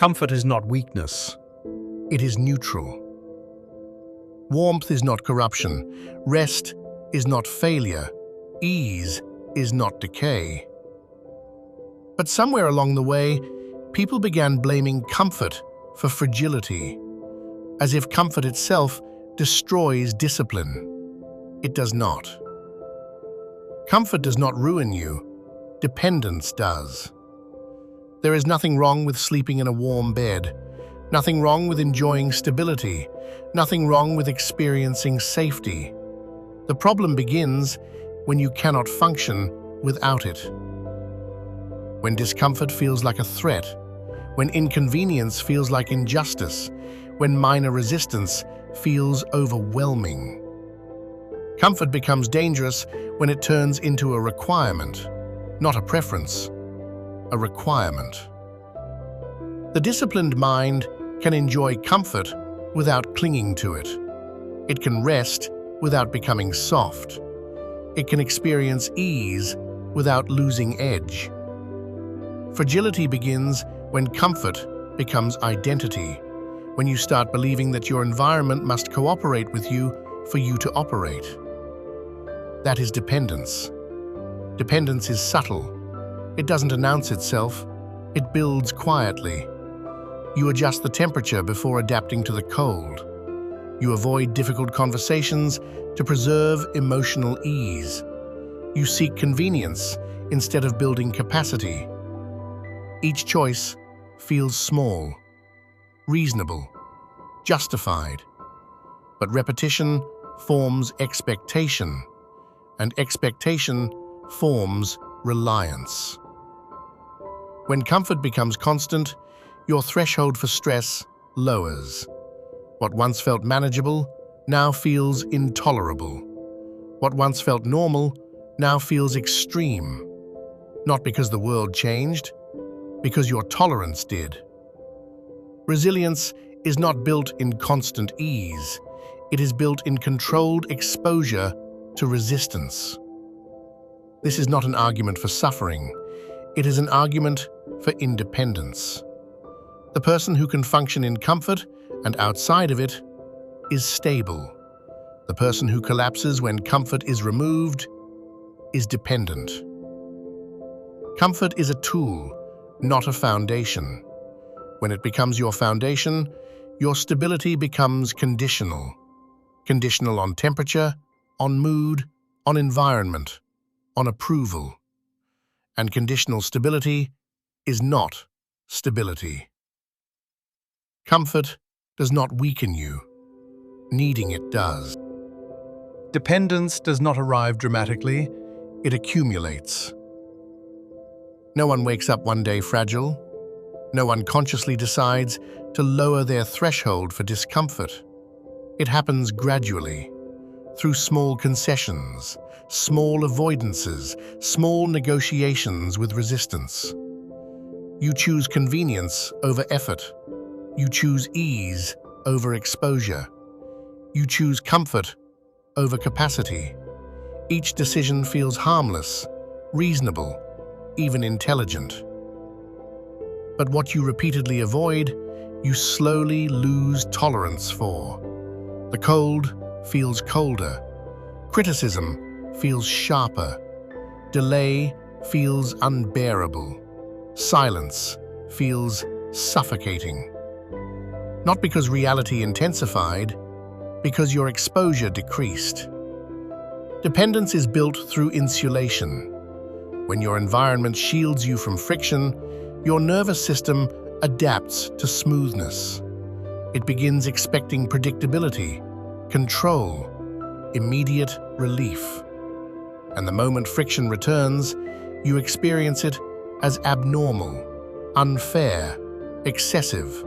Comfort is not weakness. It is neutral. Warmth is not corruption. Rest is not failure. Ease is not decay. But somewhere along the way, people began blaming comfort for fragility, as if comfort itself destroys discipline. It does not. Comfort does not ruin you. Dependence does. There is nothing wrong with sleeping in a warm bed, nothing wrong with enjoying stability, nothing wrong with experiencing safety. The problem begins when you cannot function without it. When discomfort feels like a threat, when inconvenience feels like injustice, when minor resistance feels overwhelming. Comfort becomes dangerous when it turns into a requirement, not a preference, a requirement. The disciplined mind can enjoy comfort without clinging to it. It can rest without becoming soft. It can experience ease without losing edge. Fragility begins when comfort becomes identity, when you start believing that your environment must cooperate with you for you to operate. That is dependence. Dependence is subtle. It doesn't announce itself. It builds quietly. You adjust the temperature before adapting to the cold. You avoid difficult conversations to preserve emotional ease. You seek convenience instead of building capacity. Each choice feels small, reasonable, justified. But repetition forms expectation, and expectation forms reliance. When comfort becomes constant, your threshold for stress lowers. What once felt manageable now feels intolerable. What once felt normal now feels extreme. Not because the world changed, because your tolerance did. Resilience is not built in constant ease. It is built in controlled exposure to resistance. This is not an argument for suffering. It is an argument for independence. The person who can function in comfort and outside of it is stable. The person who collapses when comfort is removed is dependent. Comfort is a tool, not a foundation. When it becomes your foundation, your stability becomes conditional. Conditional on temperature, on mood, on environment, on approval. And conditional stability is not stability. Comfort does not weaken you. Needing it does. Dependence does not arrive dramatically. It accumulates. No one wakes up one day fragile. No one consciously decides to lower their threshold for discomfort. It happens gradually, through small concessions, small avoidances, small negotiations with resistance. You choose convenience over effort. You choose ease over exposure. You choose comfort over capacity. Each decision feels harmless, reasonable, even intelligent. But what you repeatedly avoid, you slowly lose tolerance for. The cold feels colder. Criticism feels sharper. Delay feels unbearable. Silence feels suffocating. Not because reality intensified, because your exposure decreased. Dependence is built through insulation. When your environment shields you from friction, your nervous system adapts to smoothness. It begins expecting predictability, control, immediate relief. And the moment friction returns, you experience it as abnormal, unfair, excessive.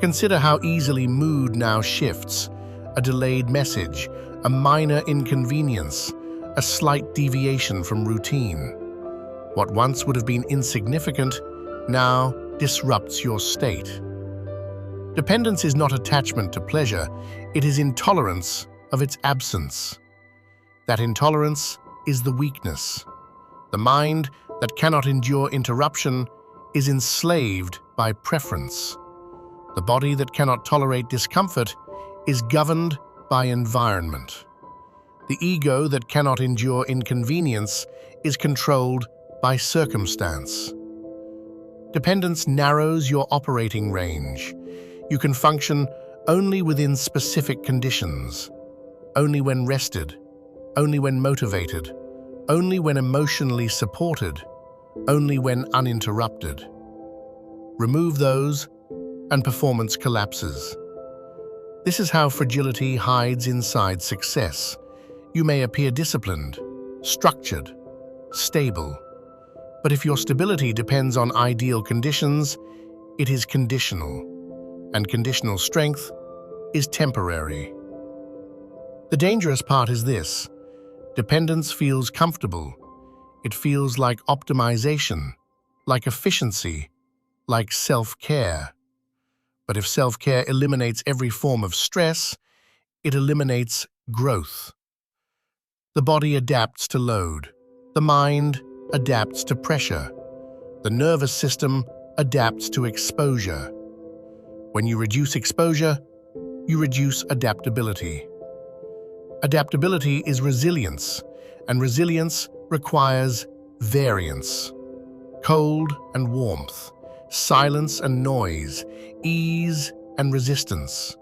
Consider how easily mood now shifts. A delayed message, a minor inconvenience, a slight deviation from routine. What once would have been insignificant now disrupts your state. Dependence is not attachment to pleasure, it is intolerance of its absence. That intolerance is the weakness. The mind that cannot endure interruption is enslaved by preference. The body that cannot tolerate discomfort is governed by environment. The ego that cannot endure inconvenience is controlled by circumstance. Dependence narrows your operating range. You can function only within specific conditions, only when rested, only when motivated, only when emotionally supported, only when uninterrupted. Remove those, and performance collapses. This is how fragility hides inside success. You may appear disciplined, structured, stable, but if your stability depends on ideal conditions, it is conditional, and conditional strength is temporary. The dangerous part is this: dependence feels comfortable. It feels like optimization, like efficiency, like self-care. But if self-care eliminates every form of stress, it eliminates growth. The body adapts to load. The mind adapts to pressure. The nervous system adapts to exposure. When you reduce exposure, you reduce adaptability. Adaptability is resilience, and resilience requires variance. Cold and warmth, silence and noise, ease and resistance.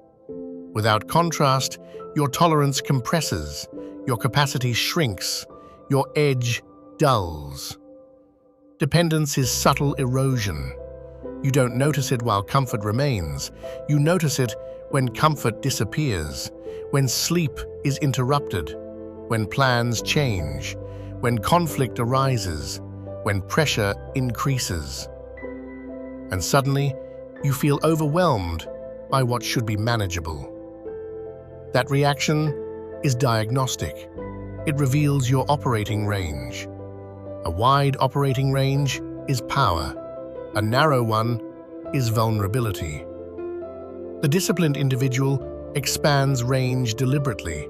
Without contrast, your tolerance compresses, your capacity shrinks, your edge dulls. Dependence is subtle erosion. You don't notice it while comfort remains. You notice it when comfort disappears, when sleep is interrupted, when plans change, when conflict arises, when pressure increases. And suddenly, you feel overwhelmed by what should be manageable. That reaction is diagnostic. It reveals your operating range. A wide operating range is power. A narrow one is vulnerability. The disciplined individual expands range deliberately.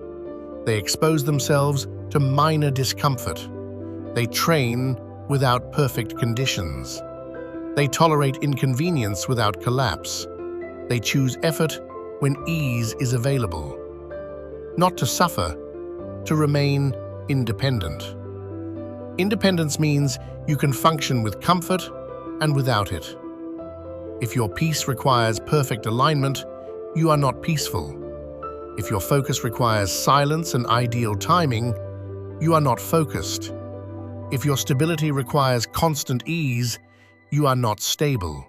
They expose themselves to minor discomfort. They train without perfect conditions. They tolerate inconvenience without collapse. They choose effort when ease is available. Not to suffer, to remain independent. Independence means you can function with comfort and without it. If your peace requires perfect alignment, you are not peaceful. If your focus requires silence and ideal timing, you are not focused. If your stability requires constant ease, you are not stable.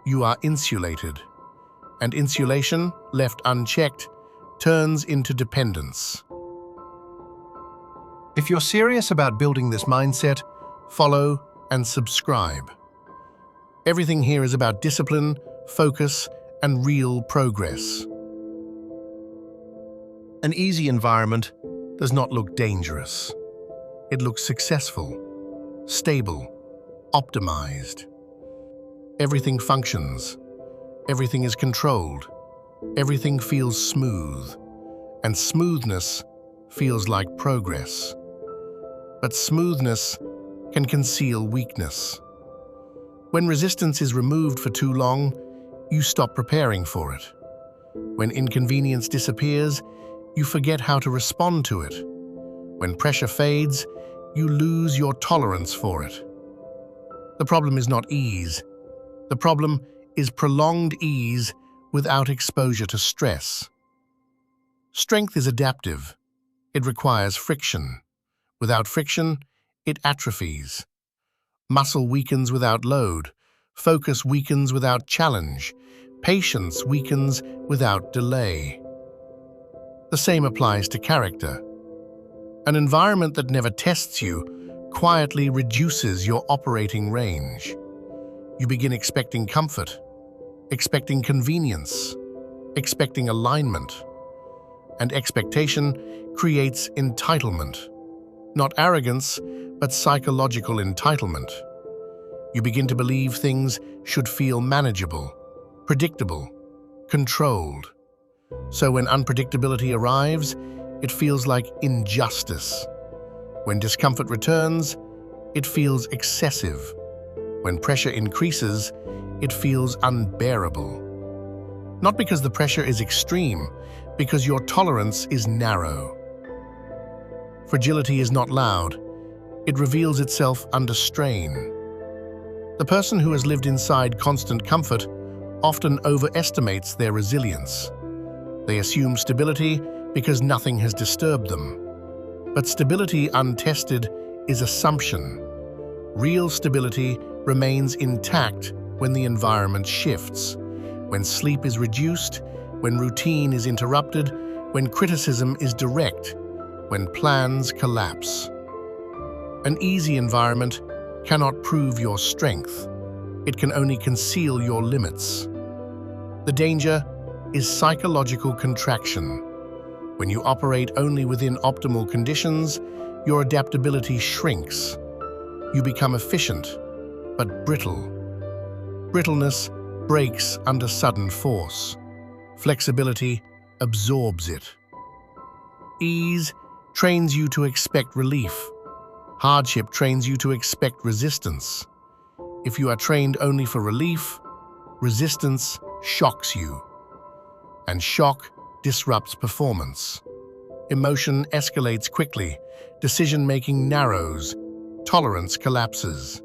You are insulated. And insulation, left unchecked, turns into dependence. If you're serious about building this mindset, follow and subscribe. Everything here is about discipline, focus, and real progress. An easy environment does not look dangerous. It looks successful, stable, optimized. Everything functions. Everything is controlled. Everything feels smooth. And smoothness feels like progress. But smoothness can conceal weakness. When resistance is removed for too long, you stop preparing for it. When inconvenience disappears, you forget how to respond to it. When pressure fades, you lose your tolerance for it. The problem is not ease. The problem is prolonged ease without exposure to stress. Strength is adaptive. It requires friction. Without friction, it atrophies. Muscle weakens without load. Focus weakens without challenge. Patience weakens without delay. The same applies to character. An environment that never tests you quietly reduces your operating range. You begin expecting comfort, expecting convenience, expecting alignment. And expectation creates entitlement. Not arrogance, but psychological entitlement. You begin to believe things should feel manageable, predictable, controlled. So when unpredictability arrives, it feels like injustice. When discomfort returns, it feels excessive. When pressure increases, it feels unbearable. Not because the pressure is extreme, because your tolerance is narrow. Fragility is not loud. It reveals itself under strain. The person who has lived inside constant comfort often overestimates their resilience. They assume stability because nothing has disturbed them. But stability untested is assumption. Real stability remains intact when the environment shifts, when sleep is reduced, when routine is interrupted, when criticism is direct, when plans collapse. An easy environment cannot prove your strength. It can only conceal your limits. The danger is psychological contraction. When you operate only within optimal conditions, your adaptability shrinks. You become efficient, but brittle. Brittleness breaks under sudden force. Flexibility absorbs it. Ease trains you to expect relief. Hardship trains you to expect resistance. If you are trained only for relief, resistance shocks you. And shock disrupts performance. Emotion escalates quickly, decision-making narrows, tolerance collapses.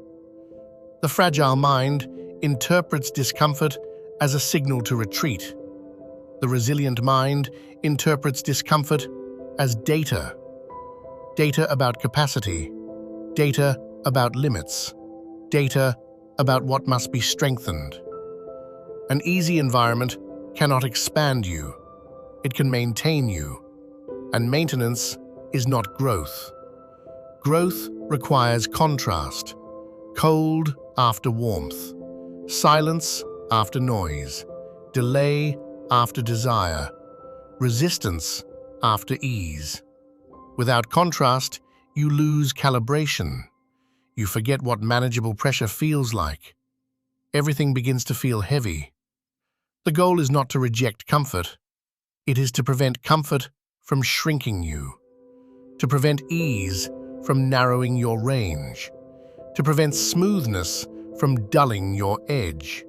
The fragile mind interprets discomfort as a signal to retreat. The resilient mind interprets discomfort as data. Data about capacity, data about limits, data about what must be strengthened. An easy environment cannot expand you. It can maintain you. And maintenance is not growth. Growth requires contrast. Cold after warmth. Silence after noise. Delay after desire. Resistance after ease. Without contrast, you lose calibration. You forget what manageable pressure feels like. Everything begins to feel heavy. The goal is not to reject comfort. It is to prevent comfort from shrinking you. To prevent ease from narrowing your range. To prevent smoothness from dulling your edge.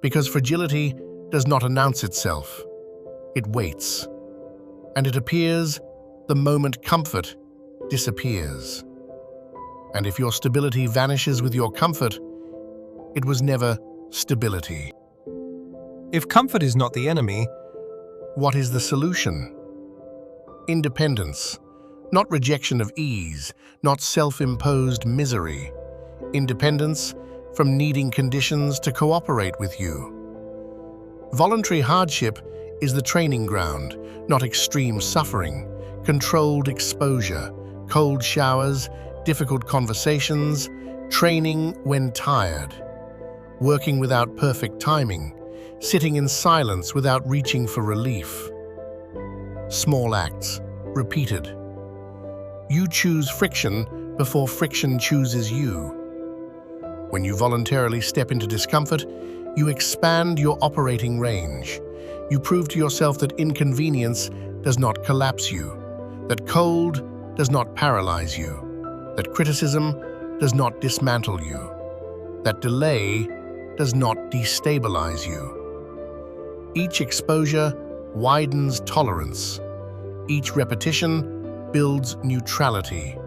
Because fragility does not announce itself. It waits. And it appears the moment comfort disappears. And if your stability vanishes with your comfort, it was never stability. If comfort is not the enemy, what is the solution? Independence, not rejection of ease, not self-imposed misery. Independence from needing conditions to cooperate with you. Voluntary hardship is the training ground, not extreme suffering, controlled exposure, cold showers, difficult conversations, training when tired, working without perfect timing, sitting in silence without reaching for relief. Small acts, repeated. You choose friction before friction chooses you. When you voluntarily step into discomfort, you expand your operating range. You prove to yourself that inconvenience does not collapse you, that cold does not paralyze you, that criticism does not dismantle you, that delay does not destabilize you. Each exposure widens tolerance. Each repetition builds neutrality.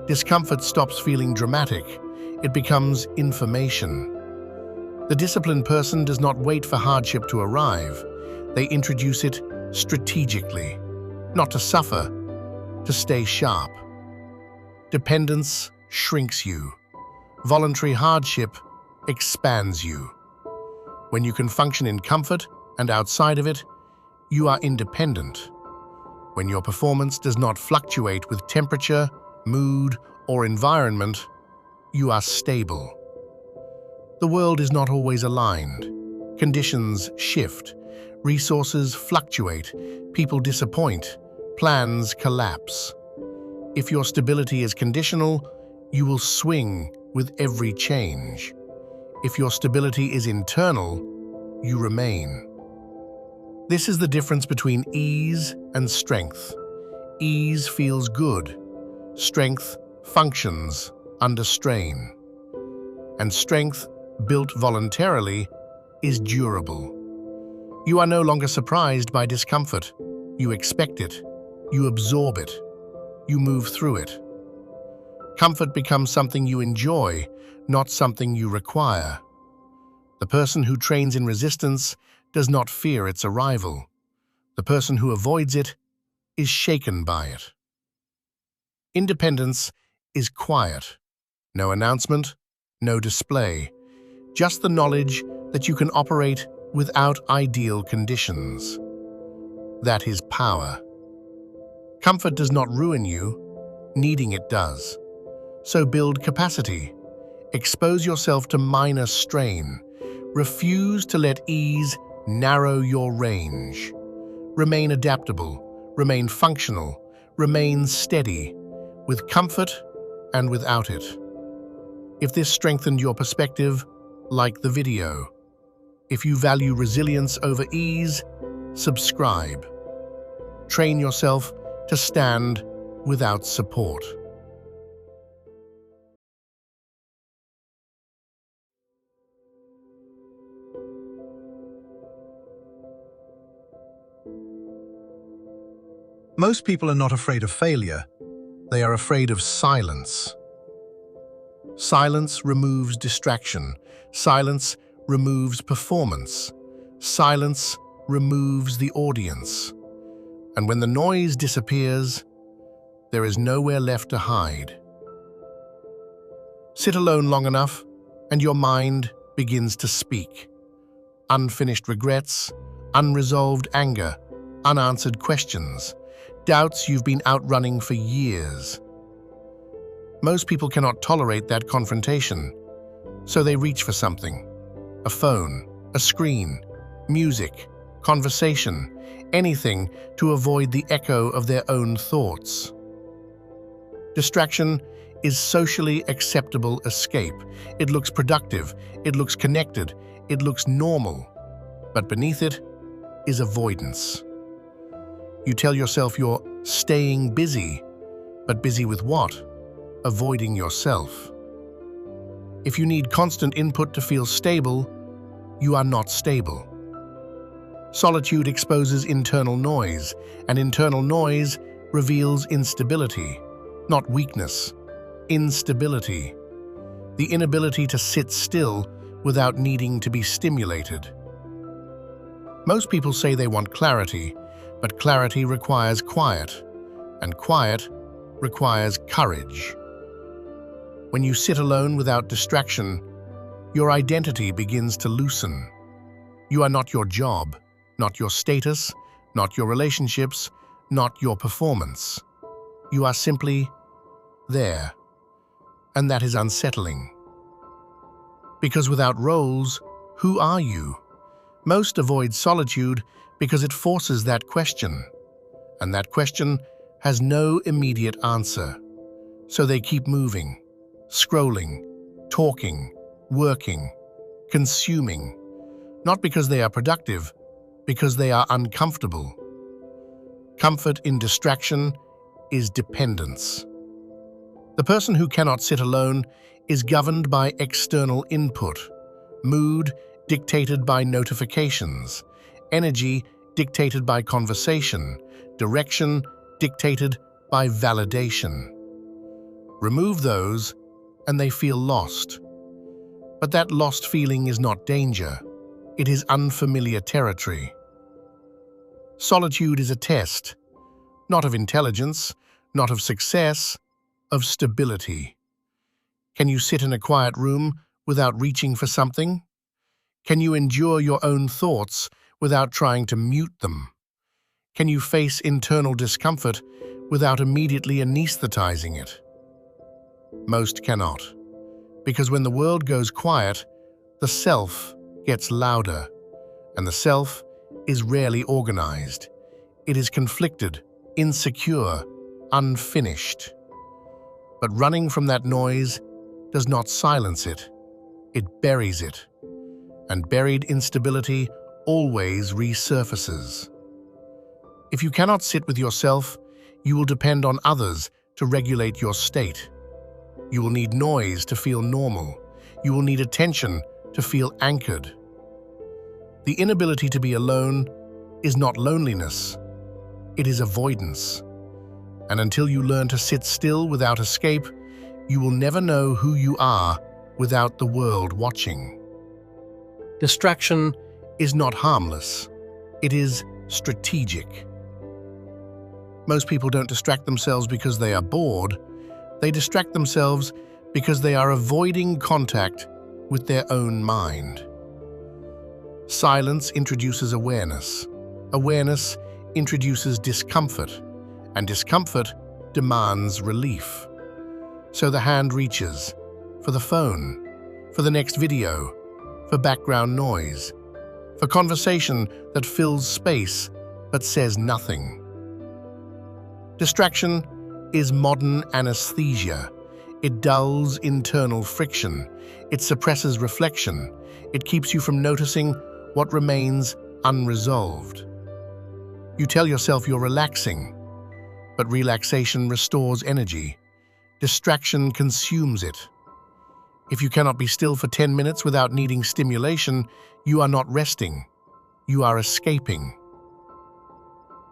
Discomfort stops feeling dramatic. It becomes information. The disciplined person does not wait for hardship to arrive. They introduce it strategically, not to suffer, to stay sharp. Dependence shrinks you. Voluntary hardship expands you. When you can function in comfort and outside of it, you are independent. When your performance does not fluctuate with temperature, mood, or environment, you are stable. The world is not always aligned. Conditions shift. Resources fluctuate. People disappoint. Plans collapse. If your stability is conditional, you will swing with every change. If your stability is internal, you remain. This is the difference between ease and strength. Ease feels good. Strength functions under strain. and strength, built voluntarily, is durable. You are no longer surprised by discomfort. You expect it. You absorb it. You move through it. Comfort becomes something you enjoy, not something you require. The person who trains in resistance does not fear its arrival. The person who avoids it is shaken by it. Independence is quiet. No announcement, no display. Just the knowledge that you can operate without ideal conditions. That is power. Comfort does not ruin you, needing it does. So build capacity. Expose yourself to minor strain. Refuse to let ease narrow your range. Remain adaptable, remain functional, remain steady, with comfort and without it. If this strengthened your perspective, like the video. If you value resilience over ease, subscribe. Train yourself to stand without support. Most people are not afraid of failure. They are afraid of silence. Silence removes distraction. Silence removes performance. Silence removes the audience. And when the noise disappears, there is nowhere left to hide. Sit alone long enough, and your mind begins to speak. Unfinished regrets, unresolved anger, unanswered questions, doubts you've been outrunning for years. Most people cannot tolerate that confrontation, so they reach for something. A phone, a screen, music, conversation, anything to avoid the echo of their own thoughts. Distraction is socially acceptable escape. It looks productive, it looks connected, it looks normal. But beneath it is avoidance. You tell yourself you're staying busy, but busy with what? Avoiding yourself. If you need constant input to feel stable, you are not stable. Solitude exposes internal noise, and internal noise reveals instability, not weakness, instability. The inability to sit still without needing to be stimulated. Most people say they want clarity, but clarity requires quiet, and quiet requires courage. When you sit alone without distraction, your identity begins to loosen. You are not your job, not your status, not your relationships, not your performance. You are simply there, and that is unsettling. Because without roles, who are you? Most avoid solitude because it forces that question, and that question has no immediate answer. So they keep moving, scrolling, talking, working, consuming, not because they are productive, because they are uncomfortable. Comfort in distraction is dependence. The person who cannot sit alone is governed by external input, mood dictated by notifications, energy dictated by conversation, direction dictated by validation. Remove those, and they feel lost. But that lost feeling is not danger. It is unfamiliar territory. Solitude is a test, not of intelligence, not of success, of stability. Can you sit in a quiet room without reaching for something? Can you endure your own thoughts without trying to mute them? Can you face internal discomfort without immediately anesthetizing it? Most cannot, because when the world goes quiet, the self gets louder, and the self is rarely organized. It is conflicted, insecure, unfinished. But running from that noise does not silence it. It buries it. And buried instability always resurfaces. If you cannot sit with yourself, you will depend on others to regulate your state. You will need noise to feel normal. You will need attention to feel anchored. The inability to be alone is not loneliness, it is avoidance. And until you learn to sit still without escape, you will never know who you are without the world watching. Distraction is not harmless, it is strategic. Most people don't distract themselves because they are bored, they distract themselves because they are avoiding contact with their own mind. Silence introduces awareness. Awareness introduces discomfort, and discomfort demands relief. So the hand reaches for the phone, for the next video, for background noise, for conversation that fills space but says nothing. Distraction is modern anesthesia. It dulls internal friction. It suppresses reflection. It keeps you from noticing what remains unresolved. You tell yourself you're relaxing, but relaxation restores energy. Distraction consumes it. If you cannot be still for 10 minutes without needing stimulation, you are not resting. You are escaping.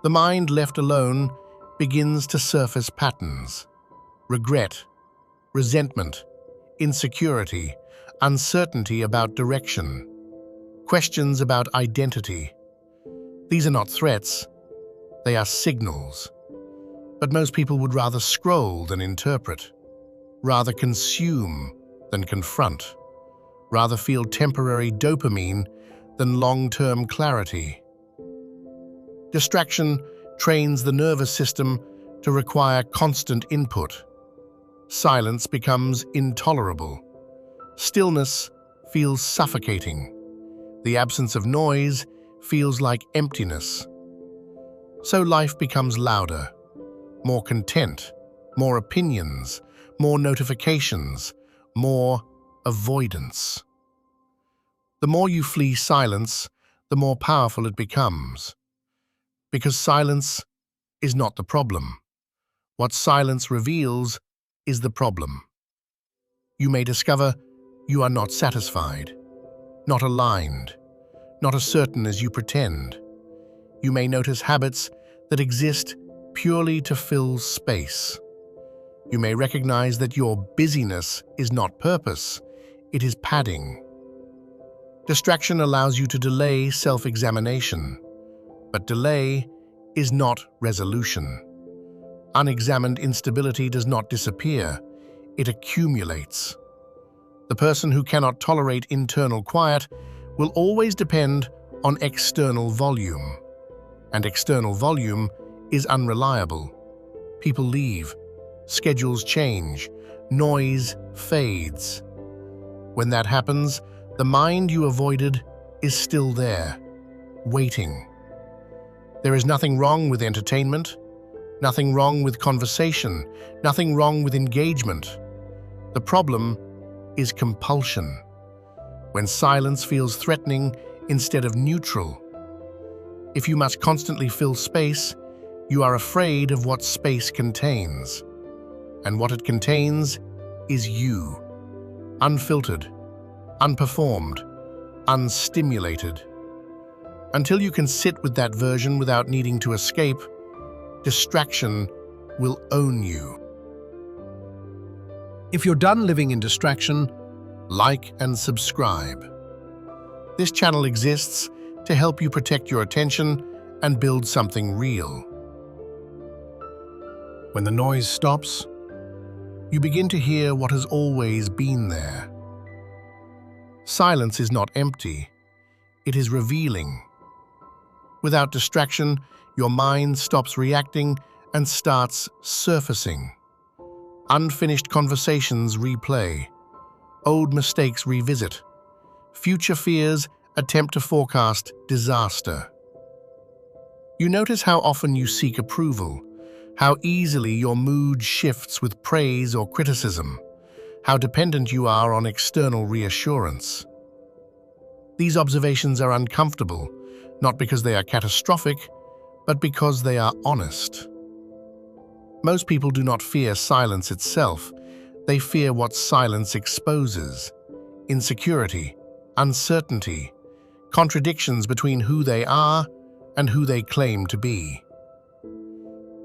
The mind left alone begins to surface patterns. Regret, resentment, insecurity, uncertainty about direction, questions about identity. These are not threats, they are signals. But most people would rather scroll than interpret, rather consume than confront, rather feel temporary dopamine than long-term clarity. Distraction trains the nervous system to require constant input. Silence becomes intolerable. Stillness feels suffocating. The absence of noise feels like emptiness. So life becomes louder, more content, more opinions, more notifications, more avoidance. The more you flee silence, the more powerful it becomes. Because silence is not the problem. What silence reveals is the problem. You may discover you are not satisfied, not aligned, not as certain as you pretend. You may notice habits that exist purely to fill space. You may recognize that your busyness is not purpose, it is padding. Distraction allows you to delay self-examination, but delay is not resolution. Unexamined instability does not disappear, it accumulates. The person who cannot tolerate internal quiet will always depend on external volume. And external volume is unreliable. People leave, schedules change, noise fades. When that happens, the mind you avoided is still there, waiting. There is nothing wrong with entertainment, nothing wrong with conversation, nothing wrong with engagement. The problem is compulsion. When silence feels threatening instead of neutral. If you must constantly fill space, you are afraid of what space contains. And what it contains is you. Unfiltered, unperformed, unstimulated. Until you can sit with that version without needing to escape, distraction will own you. If you're done living in distraction, Like and subscribe. This channel exists to help you protect your attention and build something real. when the noise stops, You begin to hear what has always been there. Silence is not empty, it is revealing. Without distraction, your mind stops reacting and starts surfacing. Unfinished conversations replay. Old mistakes revisit. Future fears attempt to forecast disaster. You notice how often you seek approval, how easily your mood shifts with praise or criticism, how dependent you are on external reassurance. These observations are uncomfortable, not because they are catastrophic, but because they are honest. Most people do not fear silence itself, they fear what silence exposes. insecurity, uncertainty, contradictions between who they are and who they claim to be.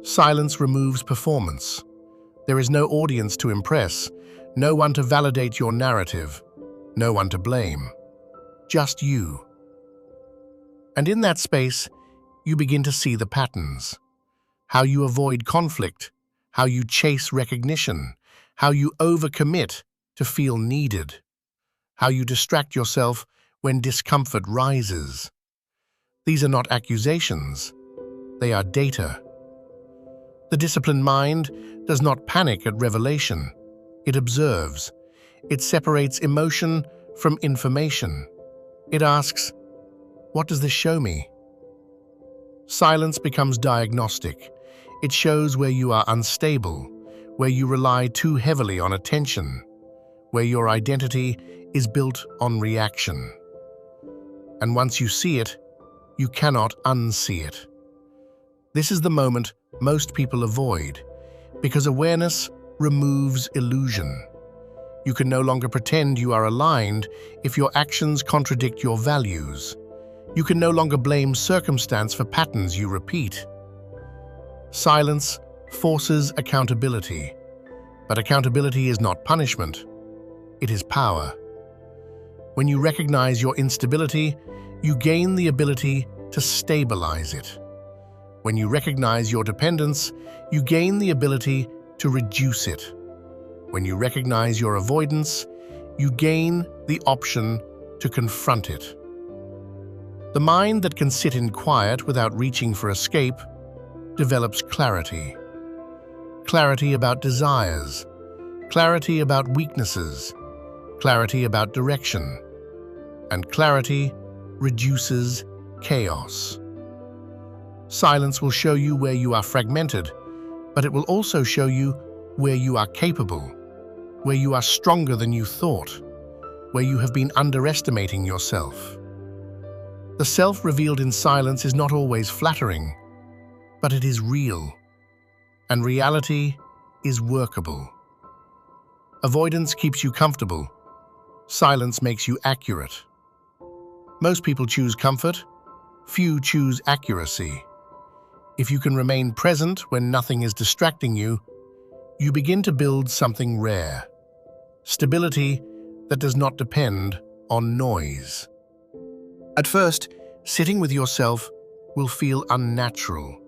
Silence removes performance. There is no audience to impress, no one to validate your narrative, no one to blame. Just you. And in that space, you begin to see the patterns. How you avoid conflict, how you chase recognition, how you overcommit to feel needed, how you distract yourself when discomfort rises. These are not accusations, they are data. The disciplined mind does not panic at revelation. It observes. It separates emotion from information. It asks, what does this show me? Silence becomes diagnostic. It shows where you are unstable, where you rely too heavily on attention, where your identity is built on reaction. And once you see it, you cannot unsee it. This is the moment most people avoid, because awareness removes illusion. You can no longer pretend you are aligned if your actions contradict your values. You can no longer blame circumstance for patterns you repeat. Silence forces accountability, but accountability is not punishment. It is power. When you recognize your instability, you gain the ability to stabilize it. When you recognize your dependence, you gain the ability to reduce it. When you recognize your avoidance, you gain the option to confront it. The mind that can sit in quiet without reaching for escape develops clarity. Clarity about desires, clarity about weaknesses, clarity about direction, and clarity reduces chaos. Silence will show you where you are fragmented, but it will also show you where you are capable, where you are stronger than you thought, where you have been underestimating yourself. The self revealed in silence is not always flattering, but it is real, and reality is workable. Avoidance keeps you comfortable. Silence makes you accurate. Most people choose comfort. Few choose accuracy. If you can remain present when nothing is distracting you, you begin to build something rare. Stability that does not depend on noise. At first, sitting with yourself will feel unnatural.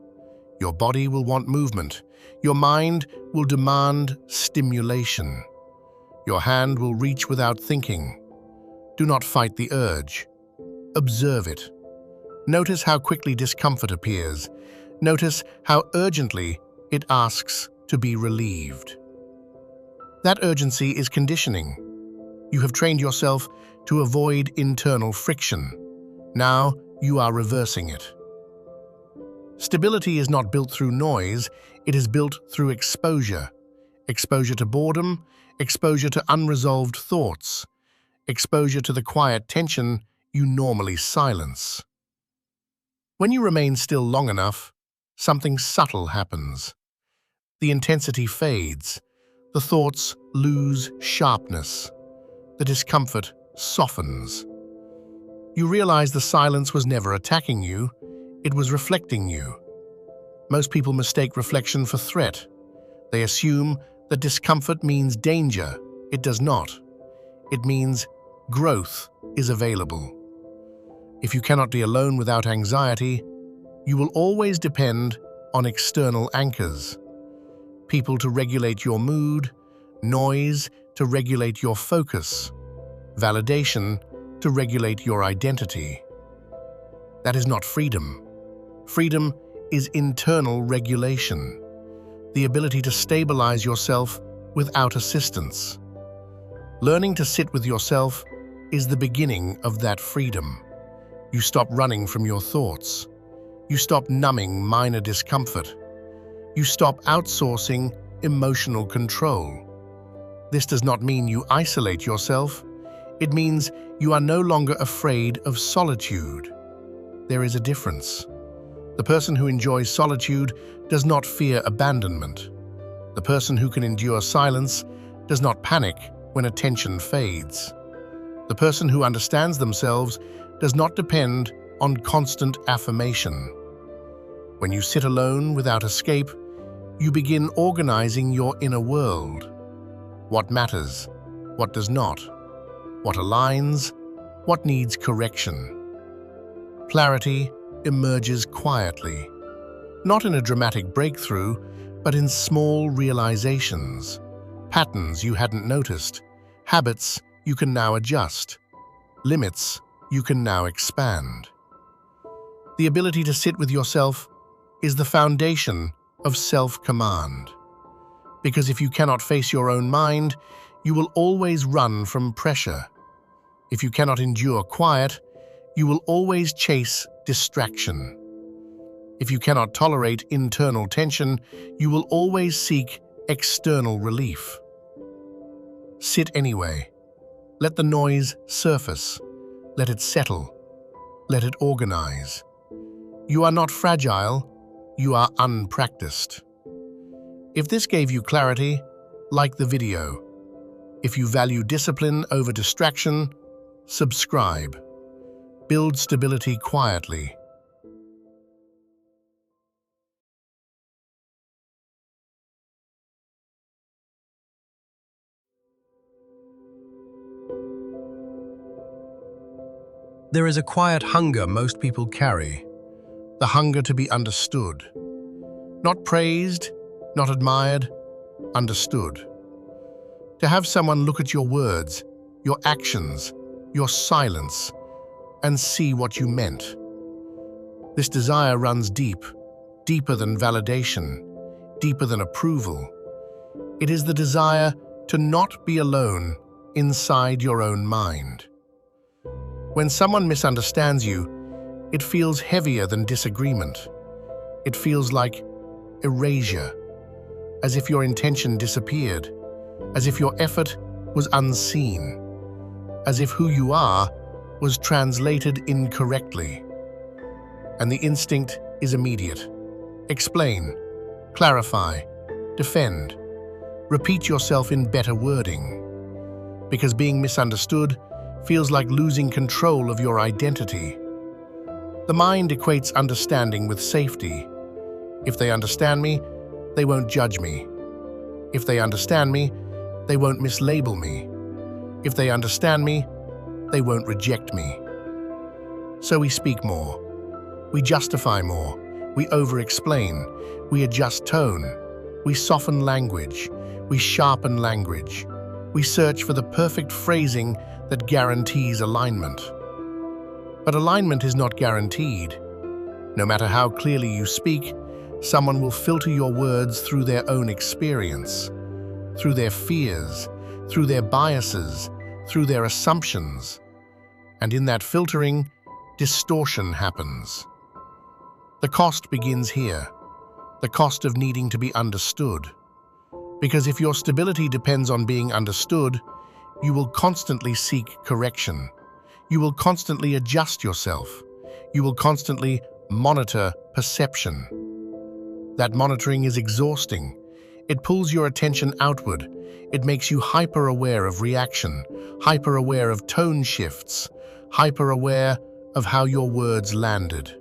Your body will want movement. Your mind will demand stimulation. Your hand will reach without thinking. Do not fight the urge. Observe it. Notice how quickly discomfort appears. Notice how urgently it asks to be relieved. That urgency is conditioning. You have trained yourself to avoid internal friction. Now you are reversing it. Stability is not built through noise, it is built through exposure. Exposure to boredom, exposure to unresolved thoughts, exposure to the quiet tension you normally silence. When you remain still long enough, something subtle happens. The intensity fades, the thoughts lose sharpness, the discomfort softens. You realize the silence was never attacking you, it was reflecting you. Most people mistake reflection for threat. They assume that discomfort means danger. It does not. It means growth is available. If you cannot be alone without anxiety, you will always depend on external anchors. People to regulate your mood, noise to regulate your focus, validation to regulate your identity. That is not freedom. Freedom is internal regulation, the ability to stabilize yourself without assistance. Learning to sit with yourself is the beginning of that freedom. You stop running from your thoughts. You stop numbing minor discomfort. You stop outsourcing emotional control. This does not mean you isolate yourself. It means you are no longer afraid of solitude. There is a difference. The person who enjoys solitude does not fear abandonment. The person who can endure silence does not panic when attention fades. The person who understands themselves does not depend on constant affirmation. When you sit alone without escape, you begin organizing your inner world. What matters? What does not? What aligns? What needs correction? Clarity emerges quietly, not in a dramatic breakthrough, but in small realizations, patterns you hadn't noticed, habits you can now adjust, limits you can now expand. The ability to sit with yourself is the foundation of self-command. Because if you cannot face your own mind, you will always run from pressure. If you cannot endure quiet, you will always chase distraction. If you cannot tolerate internal tension, you will always seek external relief. Sit anyway. Let the noise surface. Let it settle. Let it organize. You are not fragile. You are unpracticed. If this gave you clarity, like the video. If you value discipline over distraction, subscribe. Build stability quietly. There is a quiet hunger most people carry. The hunger to be understood. Not praised, not admired, understood. To have someone look at your words, your actions, your silence, and see what you meant. This desire runs deep, deeper than validation, deeper than approval. It is the desire to not be alone inside your own mind. When someone misunderstands you, it feels heavier than disagreement. It feels like erasure, as if your intention disappeared, as if your effort was unseen, as if who you are was translated incorrectly. And the instinct is immediate. Explain, clarify, defend. Repeat yourself in better wording. Because being misunderstood feels like losing control of your identity. The mind equates understanding with safety. If they understand me, they won't judge me. If they understand me, they won't mislabel me. If they understand me, they won't reject me. So we speak more. We justify more. We over-explain. We adjust tone. We soften language. We sharpen language. We search for the perfect phrasing that guarantees alignment. But alignment is not guaranteed. No matter how clearly you speak, someone will filter your words through their own experience, through their fears, through their biases, through their assumptions. And in that filtering, distortion happens. The cost begins here, the cost of needing to be understood. Because if your stability depends on being understood, you will constantly seek correction. You will constantly adjust yourself. You will constantly monitor perception. That monitoring is exhausting. It pulls your attention outward. It makes you hyper-aware of reaction, hyper-aware of tone shifts, hyper-aware of how your words landed.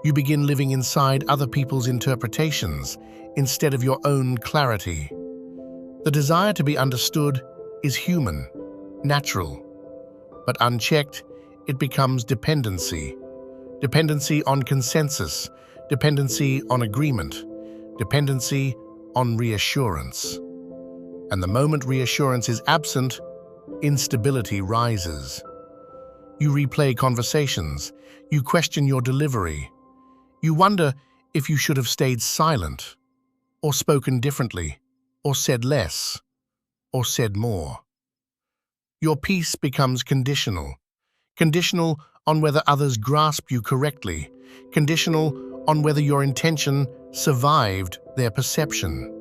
You begin living inside other people's interpretations instead of your own clarity. The desire to be understood is human, natural. But unchecked, it becomes dependency. Dependency on consensus, dependency on agreement, dependency on reassurance. And the moment reassurance is absent, instability rises. You replay conversations, you question your delivery. You wonder if you should have stayed silent, or spoken differently, or said less, or said more. Your peace becomes conditional. Conditional on whether others grasp you correctly. Conditional on whether your intention survived their perception.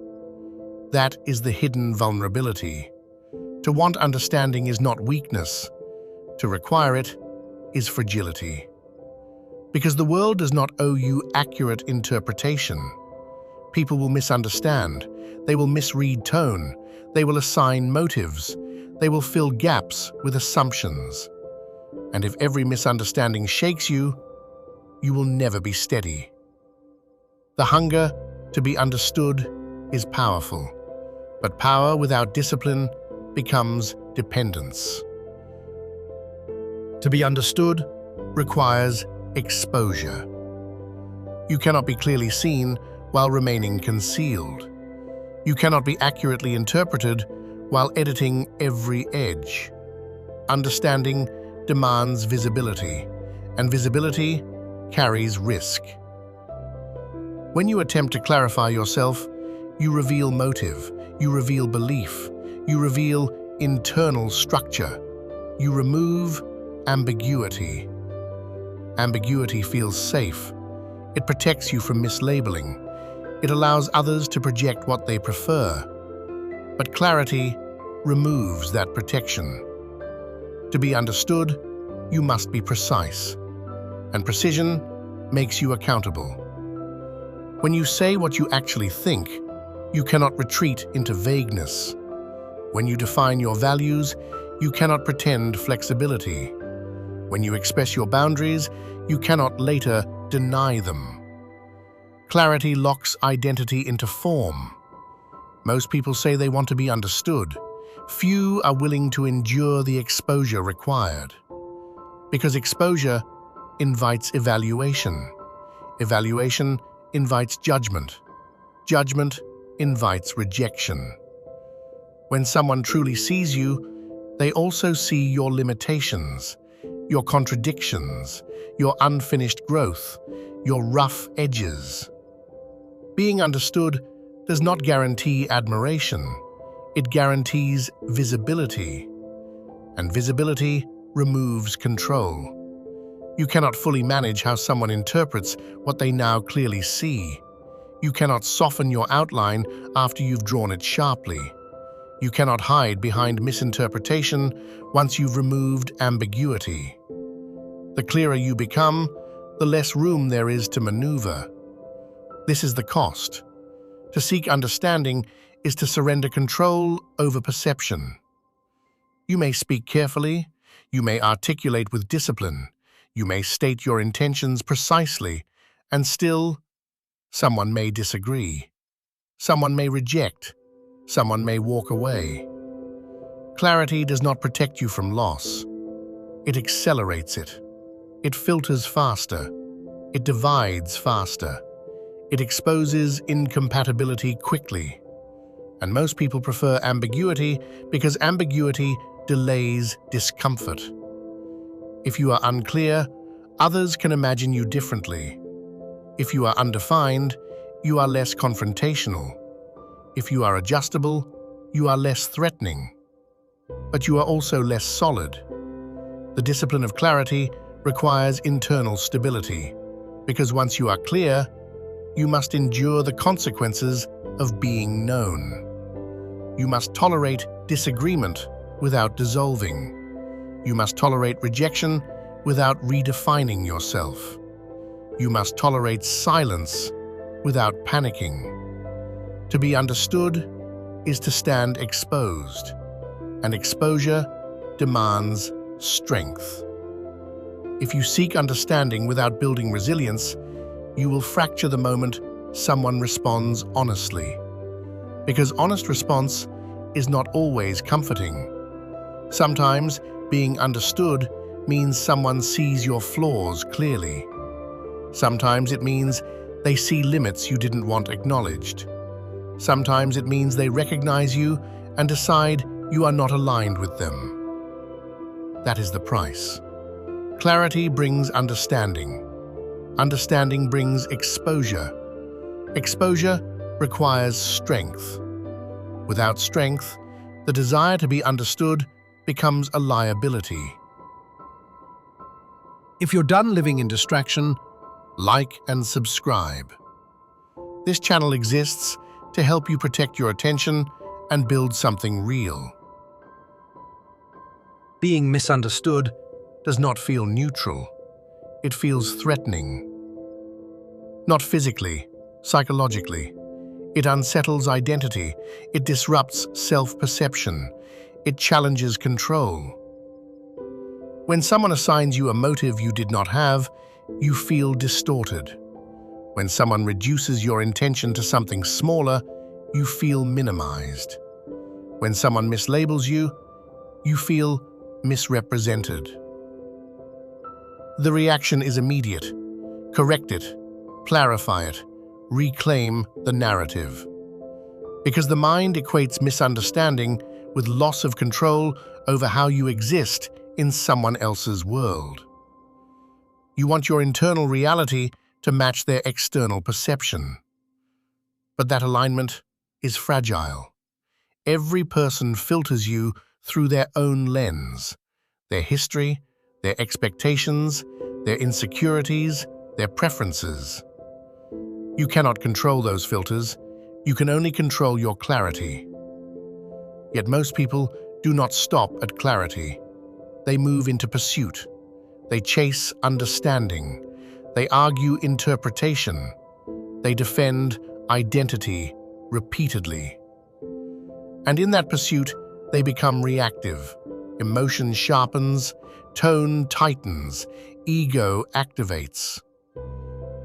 That is the hidden vulnerability. To want understanding is not weakness. To require it is fragility. Because the world does not owe you accurate interpretation. People will misunderstand. They will misread tone. They will assign motives. They will fill gaps with assumptions. And if every misunderstanding shakes you, you will never be steady. The hunger to be understood is powerful, but power without discipline becomes dependence. To be understood requires exposure. You cannot be clearly seen while remaining concealed. You cannot be accurately interpreted while editing every edge. Understanding demands visibility, and visibility carries risk. When you attempt to clarify yourself, you reveal motive, you reveal belief, you reveal internal structure. You remove ambiguity. Ambiguity feels safe. It protects you from mislabeling. It allows others to project what they prefer. But clarity removes that protection. To be understood, you must be precise, and precision makes you accountable. When you say what you actually think, you cannot retreat into vagueness. When you define your values, you cannot pretend flexibility. When you express your boundaries, you cannot later deny them. Clarity locks identity into form. Most people say they want to be understood. Few are willing to endure the exposure required. Because exposure invites evaluation. Evaluation invites judgment. Judgment invites rejection. When someone truly sees you, they also see your limitations, your contradictions, your unfinished growth, your rough edges. Being understood does not guarantee admiration. It guarantees visibility, and visibility removes control. You cannot fully manage how someone interprets what they now clearly see. You cannot soften your outline after you've drawn it sharply. You cannot hide behind misinterpretation once you've removed ambiguity. The clearer you become, the less room there is to maneuver. This is the cost. To seek understanding is to surrender control over perception. You may speak carefully, you may articulate with discipline, you may state your intentions precisely, and still, someone may disagree. Someone may reject. Someone may walk away. Clarity does not protect you from loss. It accelerates it. It filters faster. It divides faster. It exposes incompatibility quickly. And most people prefer ambiguity because ambiguity delays discomfort. If you are unclear, others can imagine you differently. If you are undefined, you are less confrontational. If you are adjustable, you are less threatening. But you are also less solid. The discipline of clarity requires internal stability, because once you are clear, you must endure the consequences of being known. You must tolerate disagreement without dissolving. You must tolerate rejection without redefining yourself. You must tolerate silence without panicking. To be understood is to stand exposed, and exposure demands strength. If you seek understanding without building resilience, you will fracture the moment someone responds honestly. Because honest response is not always comforting. Sometimes being understood means someone sees your flaws clearly. Sometimes it means they see limits you didn't want acknowledged. Sometimes it means they recognize you and decide you are not aligned with them. That is the price. Clarity brings understanding. Understanding brings exposure. Exposure requires strength. Without strength, the desire to be understood becomes a liability. If you're done living in distraction, like and subscribe. This channel exists to help you protect your attention and build something real. Being misunderstood does not feel neutral. It feels threatening. Not physically, psychologically. It unsettles identity. It disrupts self-perception. It challenges control. When someone assigns you a motive you did not have, you feel distorted. When someone reduces your intention to something smaller, you feel minimized. When someone mislabels you, you feel misrepresented. The reaction is immediate. Correct it, clarify it, reclaim the narrative. Because the mind equates misunderstanding with loss of control over how you exist in someone else's world. You want your internal reality to match their external perception. But that alignment is fragile. Every person filters you through their own lens, their history, their expectations, their insecurities, their preferences. You cannot control those filters. You can only control your clarity. Yet most people do not stop at clarity. They move into pursuit. They chase understanding. They argue interpretation. They defend identity repeatedly. And in that pursuit, they become reactive. Emotion sharpens, tone tightens, ego activates.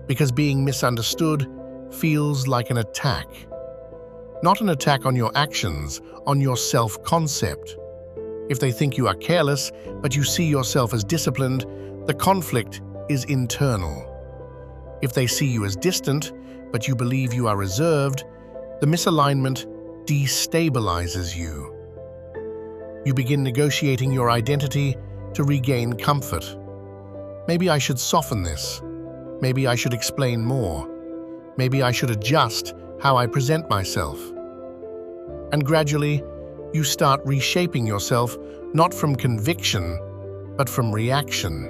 Because being misunderstood feels like an attack. Not an attack on your actions, on your self-concept. If they think you are careless, but you see yourself as disciplined, the conflict is internal. If they see you as distant, but you believe you are reserved, the misalignment destabilizes you. You begin negotiating your identity to regain comfort. Maybe I should soften this. Maybe I should explain more. Maybe I should adjust how I present myself. And gradually, you start reshaping yourself not from conviction, but from reaction.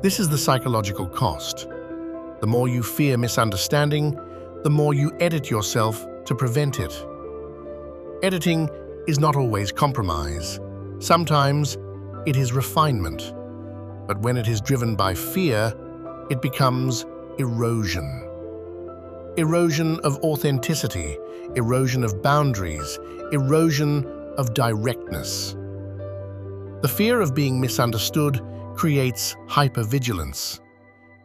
This is the psychological cost. The more you fear misunderstanding, the more you edit yourself to prevent it. Editing is not always compromise. Sometimes it is refinement. But when it is driven by fear, it becomes erosion. Erosion of authenticity, erosion of boundaries, erosion of directness. The fear of being misunderstood creates hypervigilance.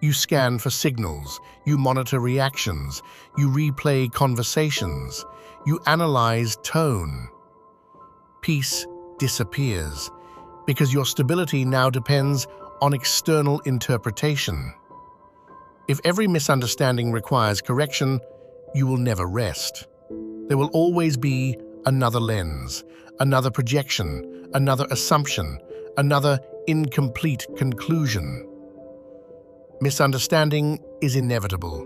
You scan for signals, you monitor reactions, you replay conversations, you analyze tone. Peace disappears because your stability now depends on external interpretation. If every misunderstanding requires correction, you will never rest. There will always be another lens, another projection, another assumption, another incomplete conclusion. Misunderstanding is inevitable.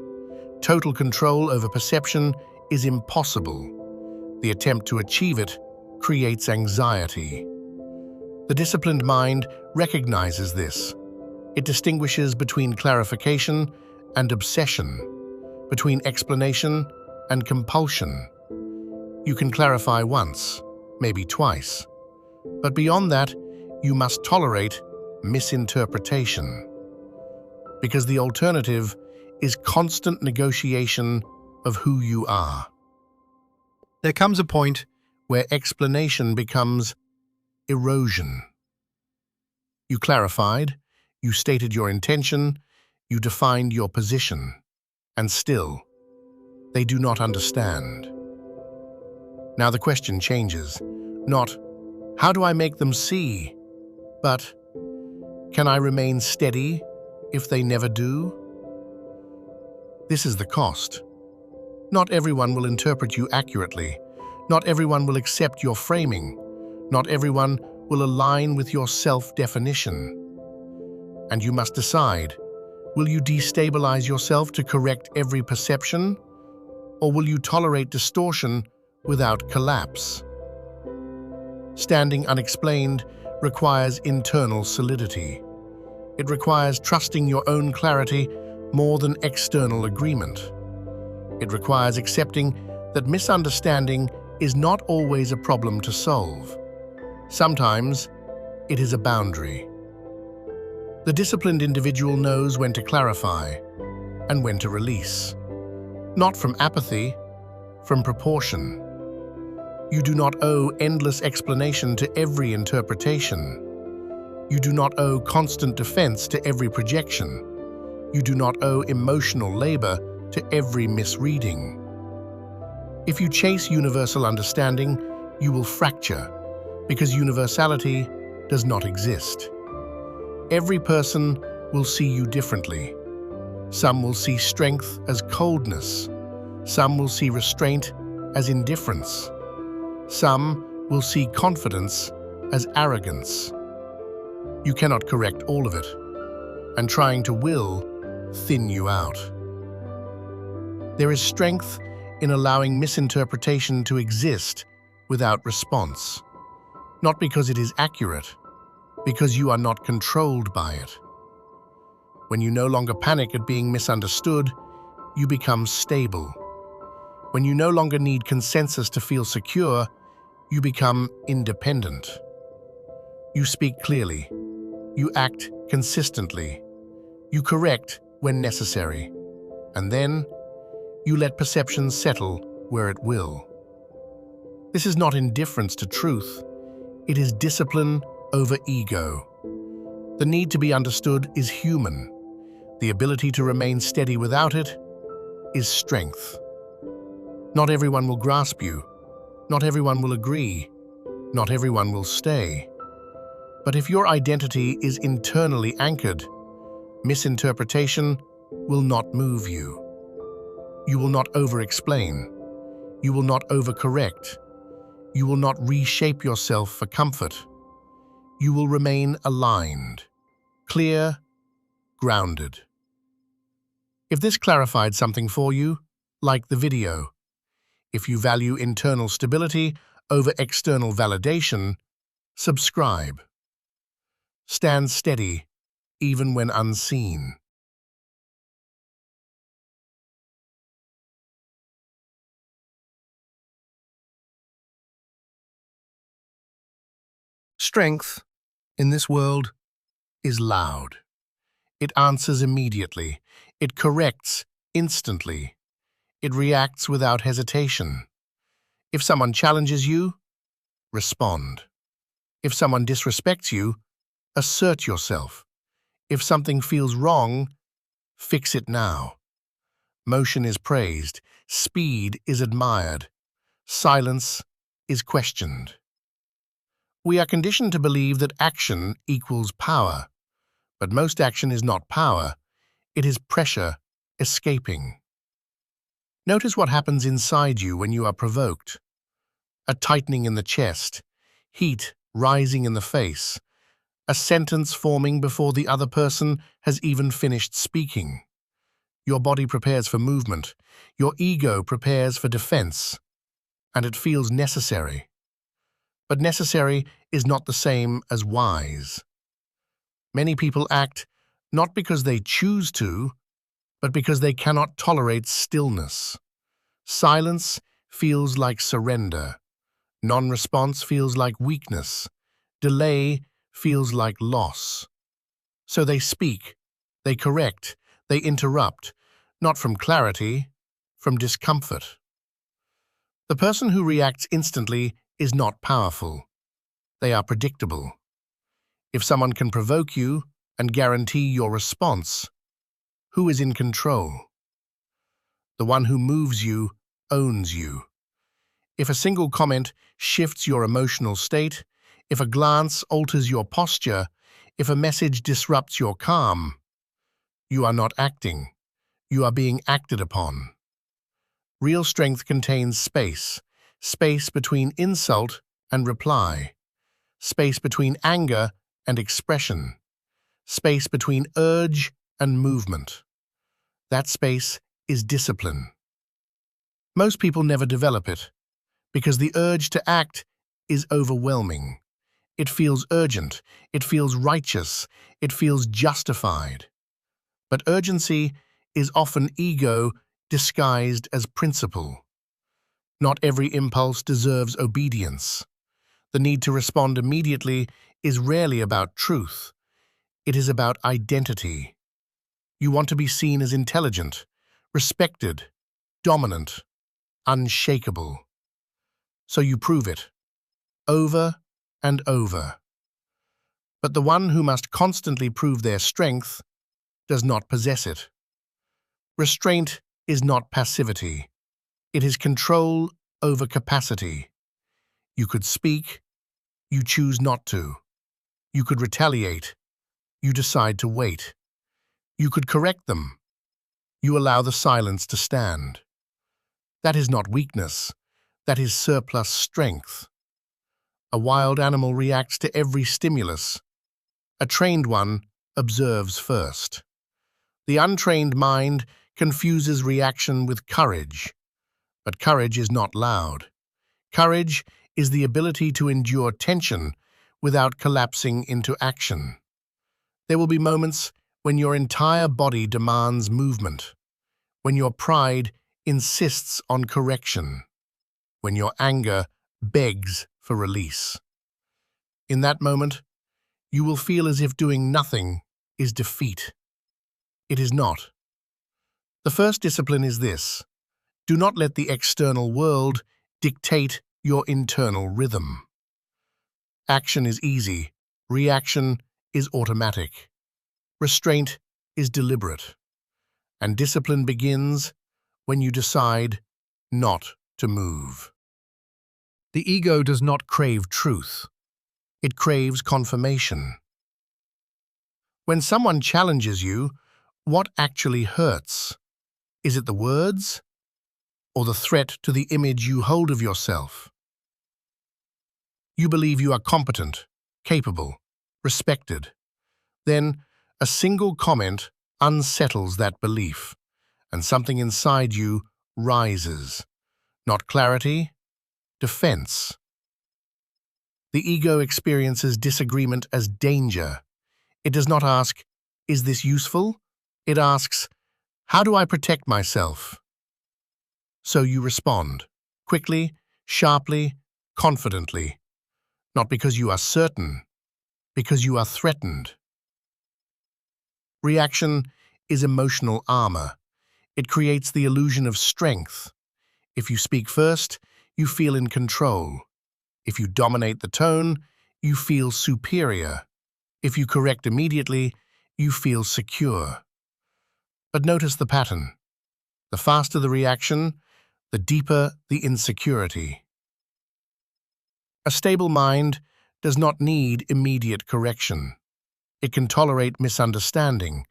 Total control over perception is impossible. The attempt to achieve it creates anxiety. The disciplined mind recognizes this. It distinguishes between clarification and obsession, between explanation and compulsion. You can clarify once, maybe twice, but beyond that, you must tolerate misinterpretation. Because the alternative is constant negotiation of who you are. There comes a point where explanation becomes erosion. You clarified, you stated your intention, you defined your position, and still, they do not understand. Now the question changes, not, how do I make them see? But, can I remain steady if they never do? This is the cost. Not everyone will interpret you accurately. Not everyone will accept your framing. Not everyone will align with your self-definition. And you must decide, will you destabilize yourself to correct every perception? Or will you tolerate distortion without collapse? Standing unexplained requires internal solidity. It requires trusting your own clarity more than external agreement. It requires accepting that misunderstanding is not always a problem to solve. Sometimes it is a boundary. The disciplined individual knows when to clarify and when to release. Not from apathy, from proportion. You do not owe endless explanation to every interpretation. You do not owe constant defense to every projection. You do not owe emotional labor to every misreading. If you chase universal understanding, you will fracture, because universality does not exist. Every person will see you differently. Some will see strength as coldness. Some will see restraint as indifference. Some will see confidence as arrogance. You cannot correct all of it, and trying to will thin you out. There is strength in allowing misinterpretation to exist without response, not because it is accurate, because you are not controlled by it. When you no longer panic at being misunderstood, you become stable. When you no longer need consensus to feel secure, you become independent. You speak clearly. You act consistently. You correct when necessary. And then, you let perceptions settle where it will. This is not indifference to truth. It is discipline over ego. The need to be understood is human. The ability to remain steady without it is strength. Not everyone will grasp you. Not everyone will agree. Not everyone will stay. But if your identity is internally anchored, misinterpretation will not move you. You will not over-explain. You will not overcorrect. You will not reshape yourself for comfort. You will remain aligned, clear, grounded. If this clarified something for you, like the video. If you value internal stability over external validation, subscribe. Stand steady, even when unseen. Strength, in this world, is loud. It answers immediately. It corrects instantly. It reacts without hesitation. If someone challenges you, respond. If someone disrespects you, assert yourself. If something feels wrong, fix it now. Motion is praised. Speed is admired. Silence is questioned. We are conditioned to believe that action equals power. But most action is not power. It is pressure escaping. Notice what happens inside you when you are provoked. A tightening in the chest, heat rising in the face, a sentence forming before the other person has even finished speaking. Your body prepares for movement. Your ego prepares for defense. And it feels necessary. But necessary is not the same as wise. Many people act not because they choose to, but because they cannot tolerate stillness. Silence feels like surrender. Non-response feels like weakness. Delay feels like loss. So they speak, they correct, they interrupt, not from clarity, from discomfort. The person who reacts instantly is not powerful. They are predictable. If someone can provoke you and guarantee your response, who is in control? The one who moves you owns you. If a single comment shifts your emotional state, if a glance alters your posture, if a message disrupts your calm, you are not acting. You are being acted upon. Real strength contains space, space between insult and reply, space between anger and expression, space between urge and movement. That space is discipline. Most people never develop it because the urge to act is overwhelming. It feels urgent, it feels righteous, it feels justified. But urgency is often ego disguised as principle. Not every impulse deserves obedience. The need to respond immediately is rarely about truth. It is about identity. You want to be seen as intelligent, respected, dominant, unshakable. So you prove it, over and over. But the one who must constantly prove their strength does not possess it. Restraint is not passivity. It is control over capacity. You could speak, you choose not to. You could retaliate, you decide to wait. You could correct them, you allow the silence to stand. That is not weakness, that is surplus strength. A wild animal reacts to every stimulus. A trained one observes first. The untrained mind confuses reaction with courage. But courage is not loud. Courage is the ability to endure tension without collapsing into action. There will be moments when your entire body demands movement, when your pride insists on correction, when your anger begs for release. In that moment, you will feel as if doing nothing is defeat. It is not. The first discipline is this: do not let the external world dictate your internal rhythm. Action is easy, reaction is automatic. Restraint is deliberate. And discipline begins when you decide not to move. The ego does not crave truth. It craves confirmation. When someone challenges you, what actually hurts? Is it the words or the threat to the image you hold of yourself? You believe you are competent, capable, respected. Then a single comment unsettles that belief, and something inside you rises. Not clarity, defense. The ego experiences disagreement as danger. It does not ask, "Is this useful?" It asks, "How do I protect myself?" So you respond, quickly, sharply, confidently. Not because you are certain, because you are threatened. Reaction is emotional armor. It creates the illusion of strength. If you speak first, you feel in control. If you dominate the tone, you feel superior. If you correct immediately, you feel secure. But notice the pattern. The faster the reaction, the deeper the insecurity. A stable mind does not need immediate correction. It can tolerate misunderstanding.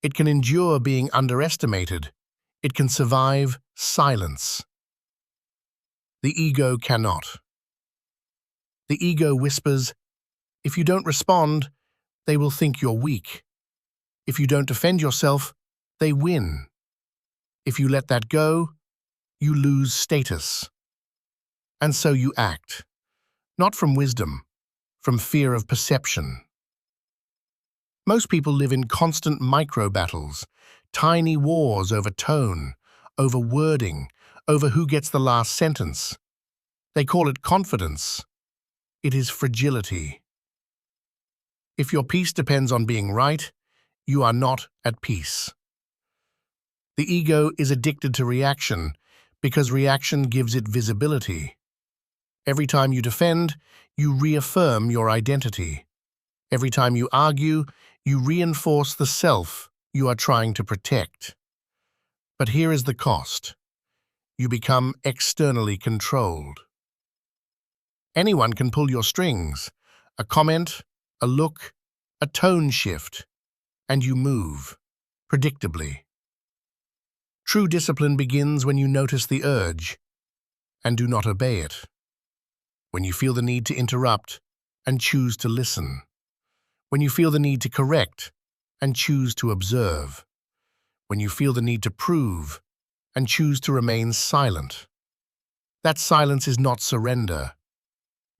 It can endure being underestimated. It can survive silence. The ego cannot. The ego whispers, "If you don't respond, they will think you're weak. If you don't defend yourself, they win. If you let that go, you lose status." And so you act. Not from wisdom, from fear of perception. Most people live in constant micro-battles, tiny wars over tone, over wording, over who gets the last sentence. They call it confidence. It is fragility. If your peace depends on being right, you are not at peace. The ego is addicted to reaction because reaction gives it visibility. Every time you defend, you reaffirm your identity. Every time you argue, you reinforce the self you are trying to protect. But here is the cost. You become externally controlled. Anyone can pull your strings. A comment, a look, a tone shift, and you move, predictably. True discipline begins when you notice the urge and do not obey it. When you feel the need to interrupt and choose to listen. When you feel the need to correct and choose to observe. When you feel the need to prove and choose to remain silent. That silence is not surrender.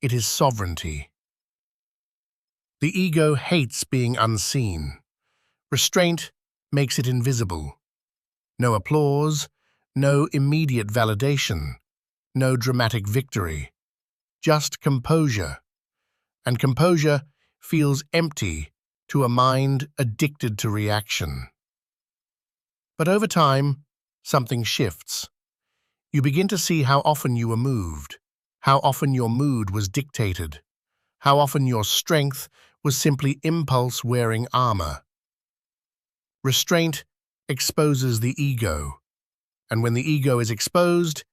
It is sovereignty. The ego hates being unseen. Restraint makes it invisible. No applause, no immediate validation, no dramatic victory. Just composure. And composure feels empty to a mind addicted to reaction. But over time, something shifts. You begin to see how often you were moved, how often your mood was dictated, how often your strength was simply impulse wearing armor. Restraint exposes the ego, and when the ego is exposed,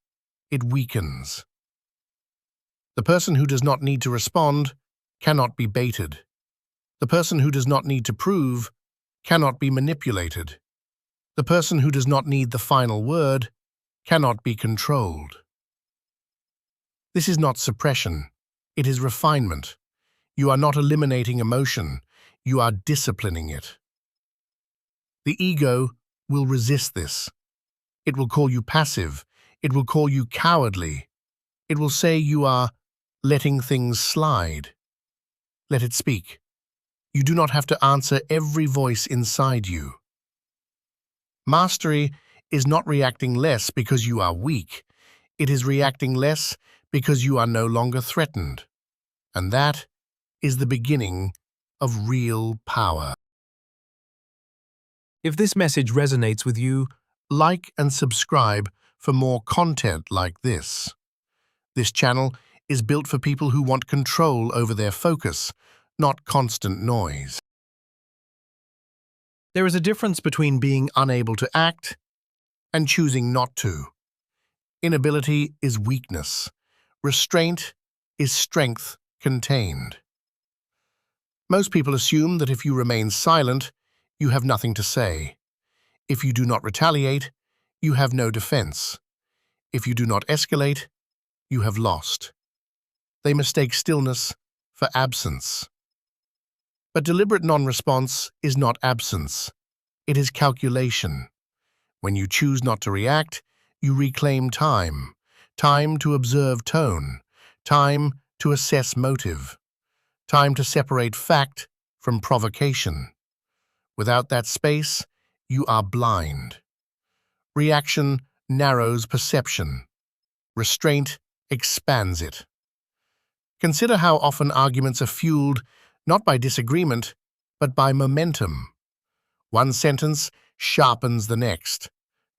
it weakens. The person who does not need to respond cannot be baited. The person who does not need to prove cannot be manipulated. The person who does not need the final word cannot be controlled. This is not suppression, it is refinement. You are not eliminating emotion, you are disciplining it. The ego will resist this. It will call you passive, it will call you cowardly. It will say you are letting things slide. Let it speak. You do not have to answer every voice inside you. Mastery is not reacting less because you are weak. It is reacting less because you are no longer threatened. And that is the beginning of real power. If this message resonates with you, Like and subscribe for more content like this. This channel is built for people who want control over their focus, not constant noise. There is a difference between being unable to act and choosing not to. Inability is weakness. Restraint is strength contained. Most people assume that if you remain silent, you have nothing to say. If you do not retaliate, you have no defense. If you do not escalate, you have lost. They mistake stillness for absence. But deliberate non-response is not absence. It is calculation. When you choose not to react, you reclaim time. Time to observe tone. Time to assess motive. Time to separate fact from provocation. Without that space, you are blind. Reaction narrows perception. Restraint expands it. Consider how often arguments are fueled not by disagreement, but by momentum. One sentence sharpens the next.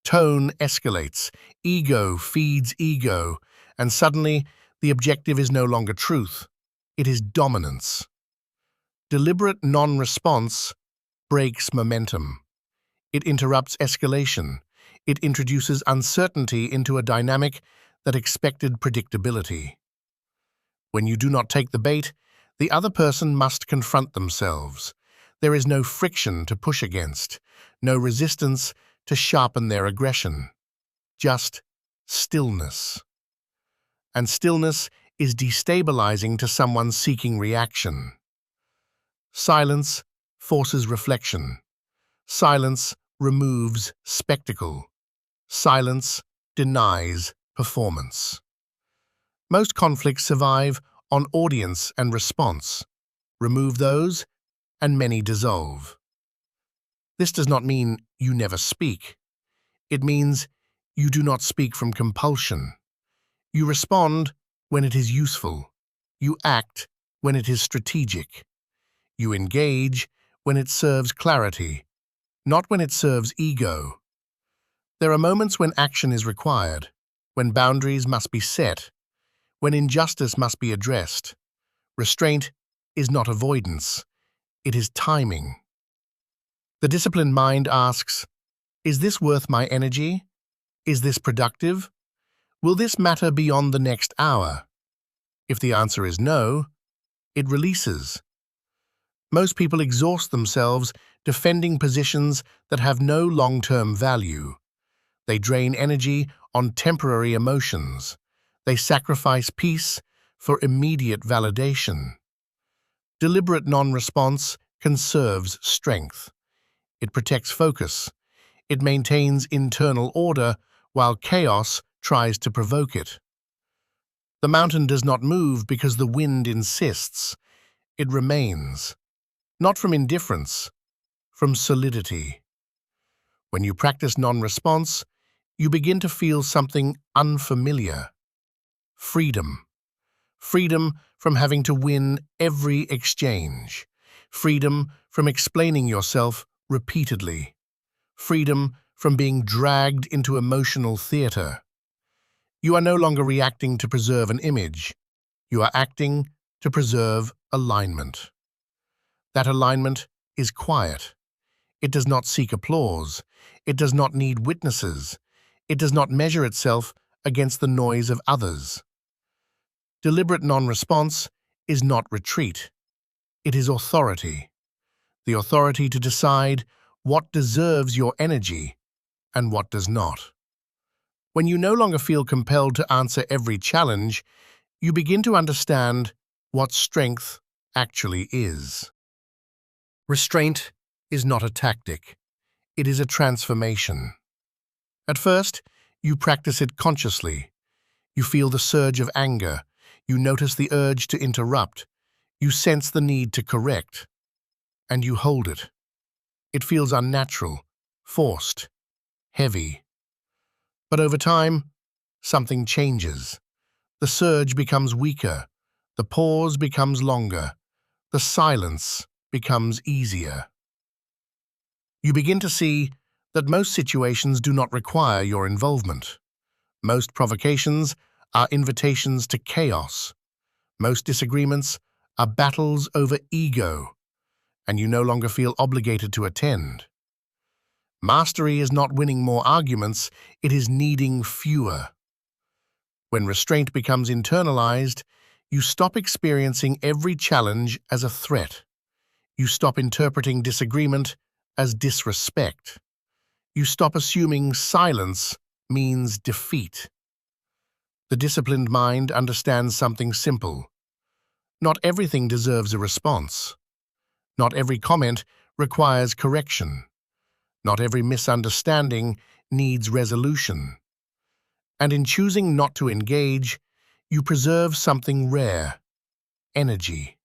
Tone escalates. Ego feeds ego. And suddenly, the objective is no longer truth. It is dominance. Deliberate non-response breaks momentum. It interrupts escalation. It introduces uncertainty into a dynamic that expected predictability. When you do not take the bait, the other person must confront themselves. There is no friction to push against, no resistance to sharpen their aggression. Just stillness. And stillness is destabilizing to someone seeking reaction. Silence forces reflection. Silence removes spectacle. Silence denies performance. Most conflicts survive on audience and response. Remove those, and many dissolve. This does not mean you never speak. It means you do not speak from compulsion. You respond when it is useful. You act when it is strategic. You engage when it serves clarity, not when it serves ego. There are moments when action is required, when boundaries must be set, when injustice must be addressed. Restraint is not avoidance, it is timing. The disciplined mind asks, is this worth my energy? Is this productive? Will this matter beyond the next hour? If the answer is no, it releases. Most people exhaust themselves defending positions that have no long-term value. They drain energy on temporary emotions. They sacrifice peace for immediate validation. Deliberate non-response conserves strength. It protects focus. It maintains internal order while chaos tries to provoke it. The mountain does not move because the wind insists. It remains, not from indifference, from solidity. When you practice non-response, you begin to feel something unfamiliar. Freedom. Freedom from having to win every exchange. Freedom from explaining yourself repeatedly. Freedom from being dragged into emotional theater. You are no longer reacting to preserve an image. You are acting to preserve alignment. That alignment is quiet. It does not seek applause. It does not need witnesses. It does not measure itself against the noise of others. Deliberate non-response is not retreat. It is authority. The authority to decide what deserves your energy and what does not. When you no longer feel compelled to answer every challenge, you begin to understand what strength actually is. Restraint is not a tactic. It is a transformation. At first, you practice it consciously. You feel the surge of anger. You notice the urge to interrupt. You sense the need to correct. And you hold it. It feels unnatural, forced, heavy. But over time, something changes. The surge becomes weaker. The pause becomes longer. The silence becomes easier. You begin to see that most situations do not require your involvement. Most provocations are invitations to chaos. Most disagreements are battles over ego, and you no longer feel obligated to attend. Mastery is not winning more arguments, it is needing fewer. When restraint becomes internalized, you stop experiencing every challenge as a threat. You stop interpreting disagreement as disrespect. You stop assuming silence means defeat. The disciplined mind understands something simple. Not everything deserves a response. Not every comment requires correction. Not every misunderstanding needs resolution. And in choosing not to engage, you preserve something rare: energy.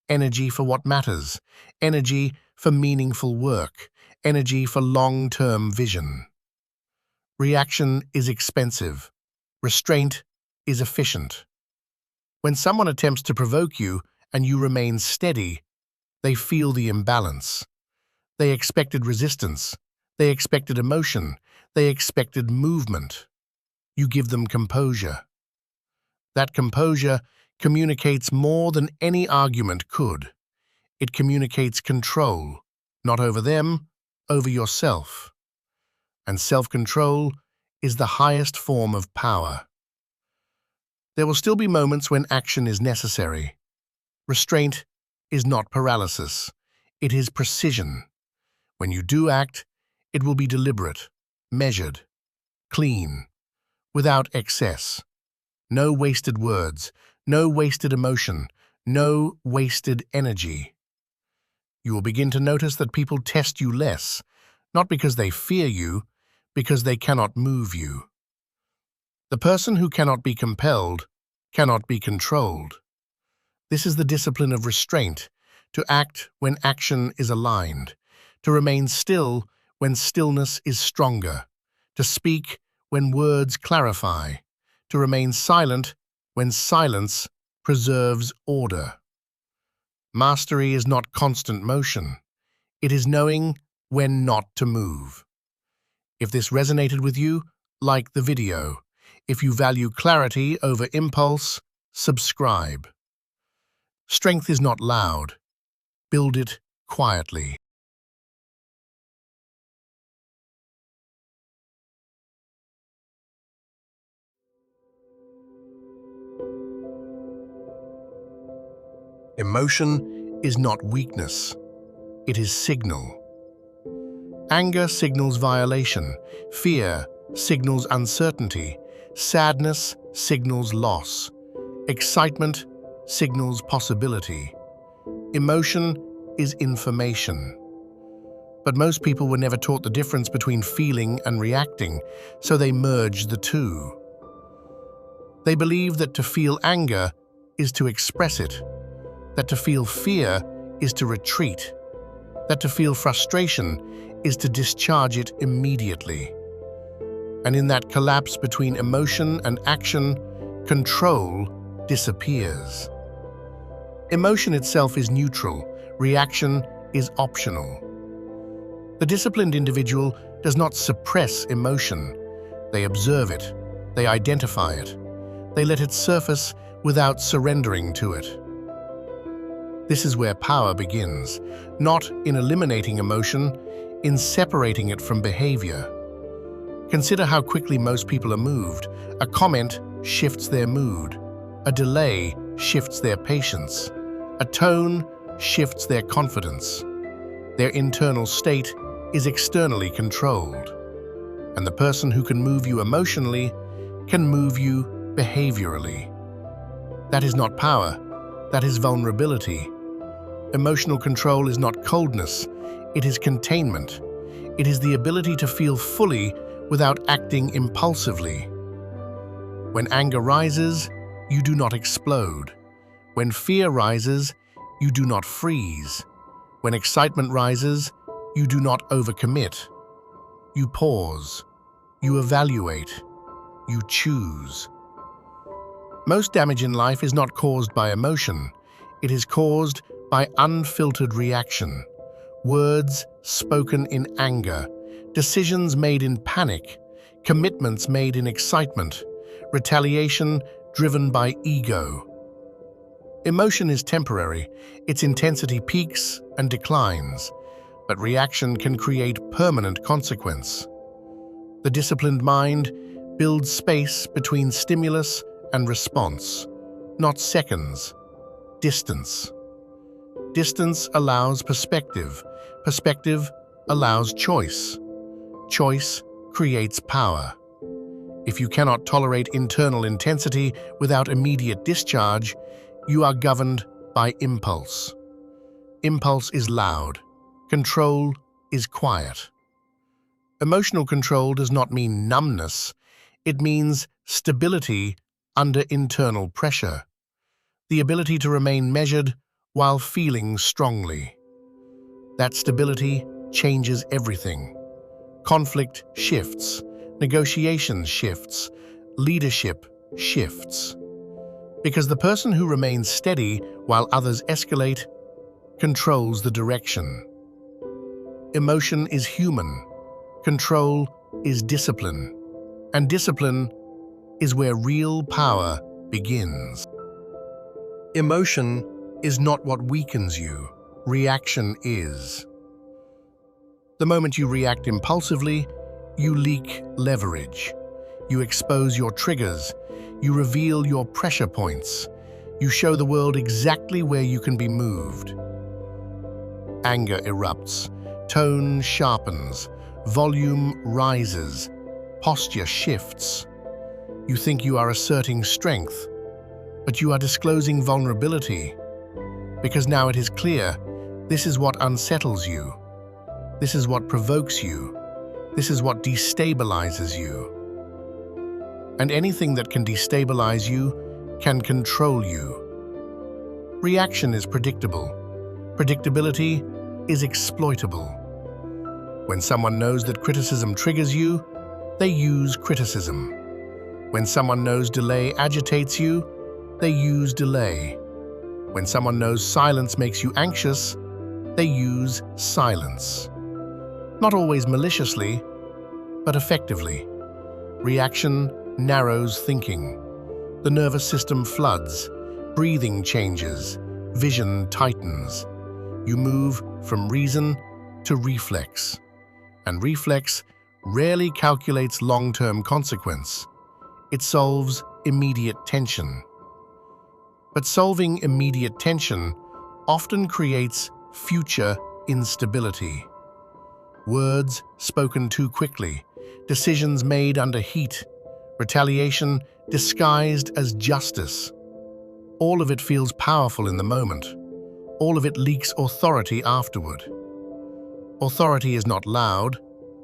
Energy for what matters. Energy for meaningful work. Energy for long-term vision. Reaction is expensive. Restraint is efficient. When someone attempts to provoke you and you remain steady, they feel the imbalance. They expected resistance. They expected emotion. They expected movement. You give them composure. That composure communicates more than any argument could. It communicates control, not over them, over yourself. And self-control is the highest form of power. There will still be moments when action is necessary. Restraint is not paralysis. It is precision. When you do act, it will be deliberate, measured, clean, without excess. No wasted words, no wasted emotion, no wasted energy. You will begin to notice that people test you less, not because they fear you, because they cannot move you. The person who cannot be compelled cannot be controlled. This is the discipline of restraint, to act when action is aligned, to remain still when stillness is stronger, to speak when words clarify, to remain silent when silence preserves order. Mastery is not constant motion. It is knowing when not to move. If this resonated with you, like the video. If you value clarity over impulse, subscribe. Strength is not loud. Build it quietly. Emotion is not weakness. It is signal. Anger signals violation. Fear signals uncertainty. Sadness signals loss. Excitement signals possibility. Emotion is information. But most people were never taught the difference between feeling and reacting, so they merge the two. They believe that to feel anger is to express it, that to feel fear is to retreat, that to feel frustration is to discharge it immediately. And in that collapse between emotion and action, control disappears. Emotion itself is neutral, reaction is optional. The disciplined individual does not suppress emotion. They observe it, They identify it. They let it surface without surrendering to it. This is where power begins, not in eliminating emotion, in separating it from behavior. Consider how quickly most people are moved. A comment shifts their mood. A delay shifts their patience. A tone shifts their confidence. Their internal state is externally controlled. And the person who can move you emotionally can move you behaviorally. That is not power, that is vulnerability. Emotional control is not coldness, it is containment. It is the ability to feel fully without acting impulsively. When anger rises, you do not explode. When fear rises, you do not freeze. When excitement rises, you do not overcommit. You pause. You evaluate. You choose. Most damage in life is not caused by emotion. It is caused by unfiltered reaction. Words spoken in anger, decisions made in panic, commitments made in excitement, retaliation driven by ego. Emotion is temporary. Its intensity peaks and declines, but reaction can create permanent consequence. The disciplined mind builds space between stimulus and response, not seconds, distance. Distance allows perspective. Perspective allows choice. Choice creates power. If you cannot tolerate internal intensity without immediate discharge, you are governed by impulse. Impulse is loud. Control is quiet. Emotional control does not mean numbness. It means stability under internal pressure. The ability to remain measured while feeling strongly. That stability changes everything. Conflict shifts, negotiation shifts, leadership shifts. Because the person who remains steady while others escalate controls the direction. Emotion is human. Control is discipline. And discipline is where real power begins. Emotion is not what weakens you. Reaction is. The moment you react impulsively, you leak leverage. You expose your triggers. You reveal your pressure points. You show the world exactly where you can be moved. Anger erupts. Tone sharpens. Volume rises. Posture shifts. You think you are asserting strength, but you are disclosing vulnerability. Because now it is clear, this is what unsettles you. This is what provokes you. This is what destabilizes you. And anything that can destabilize you can control you. Reaction is predictable. Predictability is exploitable. When someone knows that criticism triggers you, they use criticism. When someone knows delay agitates you, they use delay. When someone knows silence makes you anxious, they use silence. Not always maliciously, but effectively. Reaction narrows thinking. The nervous system floods, breathing changes, vision tightens. You move from reason to reflex. And reflex rarely calculates long-term consequence. It solves immediate tension. But solving immediate tension often creates future instability. Words spoken too quickly, decisions made under heat, retaliation disguised as justice. All of it feels powerful in the moment. All of it leaks authority afterward. Authority is not loud,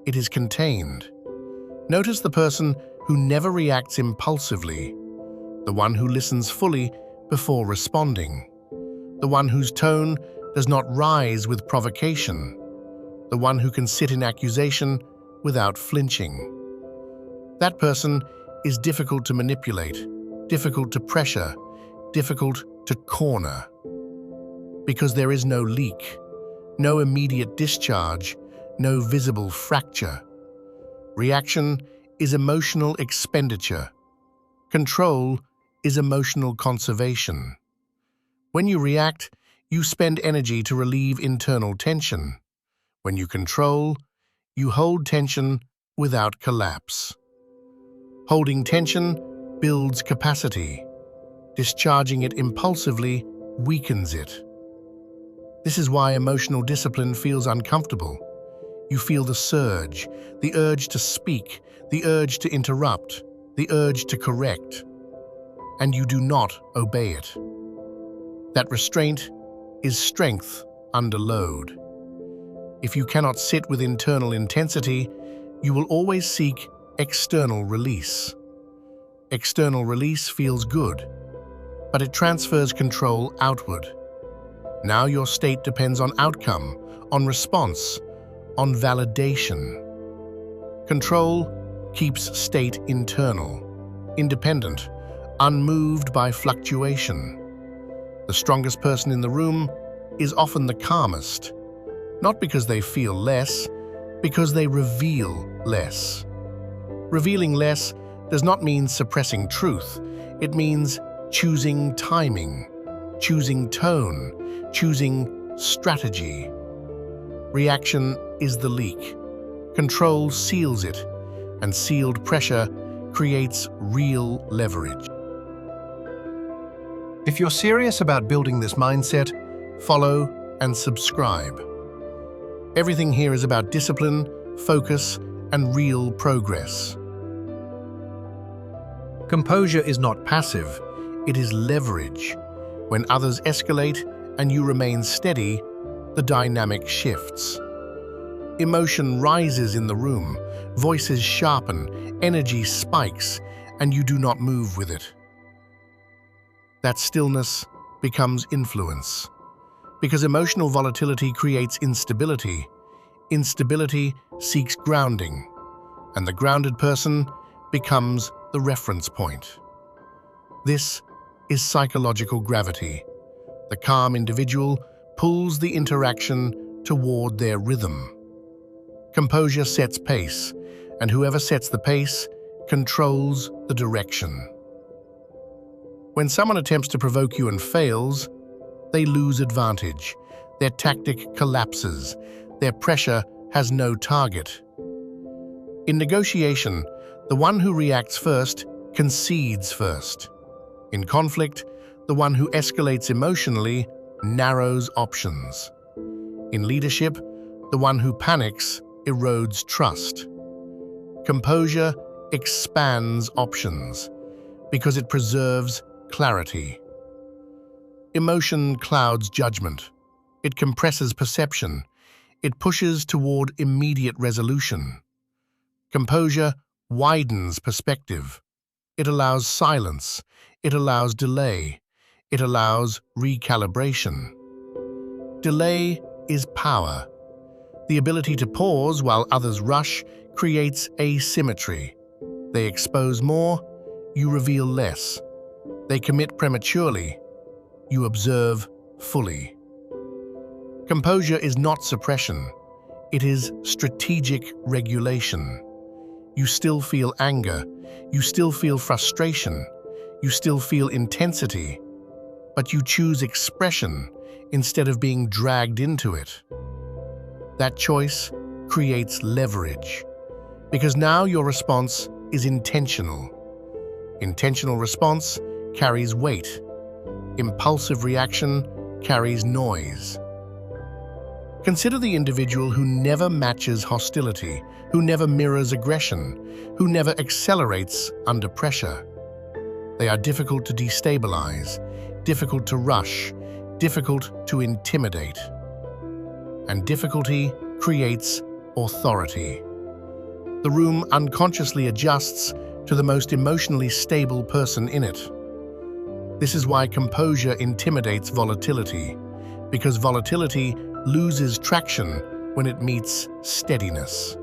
it is contained. Notice the person who never reacts impulsively, the one who listens fully before responding, the one whose tone does not rise with provocation, the one who can sit in accusation without flinching. That person is difficult to manipulate, difficult to pressure, difficult to corner. Because there is no leak, no immediate discharge, no visible fracture. Reaction is emotional expenditure, Control is emotional conservation. When you react, you spend energy to relieve internal tension. When you control, you hold tension without collapse. Holding tension builds capacity. Discharging it impulsively weakens it. This is why emotional discipline feels uncomfortable. You feel the surge, the urge to speak, the urge to interrupt, the urge to correct, and you do not obey it. That restraint is strength under load. If you cannot sit with internal intensity, you will always seek external release. External release feels good, but it transfers control outward. Now your state depends on outcome, on response, on validation. Control keeps state internal, independent, unmoved by fluctuation. The strongest person in the room is often the calmest, not because they feel less, because they reveal less. Revealing less does not mean suppressing truth. It means choosing timing, choosing tone, choosing strategy. Reaction is the leak. Control seals it, and sealed pressure creates real leverage. If you're serious about building this mindset, follow and subscribe. Everything here is about discipline, focus, and real progress. Composure is not passive, it is leverage. When others escalate and you remain steady, the dynamic shifts. Emotion rises in the room, voices sharpen, energy spikes, and you do not move with it. That stillness becomes influence. Because emotional volatility creates instability. Instability seeks grounding, and the grounded person becomes the reference point. This is psychological gravity. The calm individual pulls the interaction toward their rhythm. Composure sets pace, and whoever sets the pace controls the direction. When someone attempts to provoke you and fails, they lose advantage. Their tactic collapses. Their pressure has no target. In negotiation, the one who reacts first concedes first. In conflict, the one who escalates emotionally narrows options. In leadership, the one who panics erodes trust. Composure expands options because it preserves clarity. Emotion clouds judgment. It compresses perception. It pushes toward immediate resolution. Composure widens perspective. It allows silence. It allows delay. It allows recalibration. Delay is power. The ability to pause while others rush creates asymmetry. They expose more, you reveal less. They commit prematurely, you observe fully. Composure is not suppression. It is strategic regulation. You still feel anger. You still feel frustration. You still feel intensity. But you choose expression instead of being dragged into it. That choice creates leverage, because now your response is intentional. Intentional response carries weight. Impulsive reaction carries noise. Consider the individual who never matches hostility, who never mirrors aggression, who never accelerates under pressure. They are difficult to destabilize, difficult to rush, difficult to intimidate. And difficulty creates authority. The room unconsciously adjusts to the most emotionally stable person in it. This is why composure intimidates volatility, because volatility loses traction when it meets steadiness.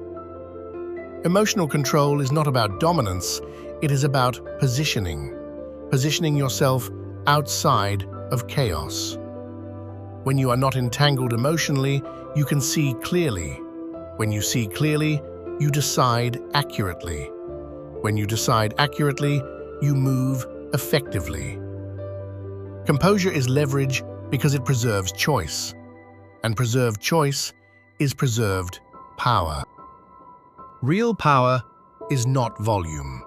Emotional control is not about dominance, it is about positioning yourself outside of chaos. When you are not entangled emotionally, you can see clearly. When you see clearly, you decide accurately. When you decide accurately, you move effectively. Composure is leverage because it preserves choice, and preserved choice is preserved power. Real power Is not volume.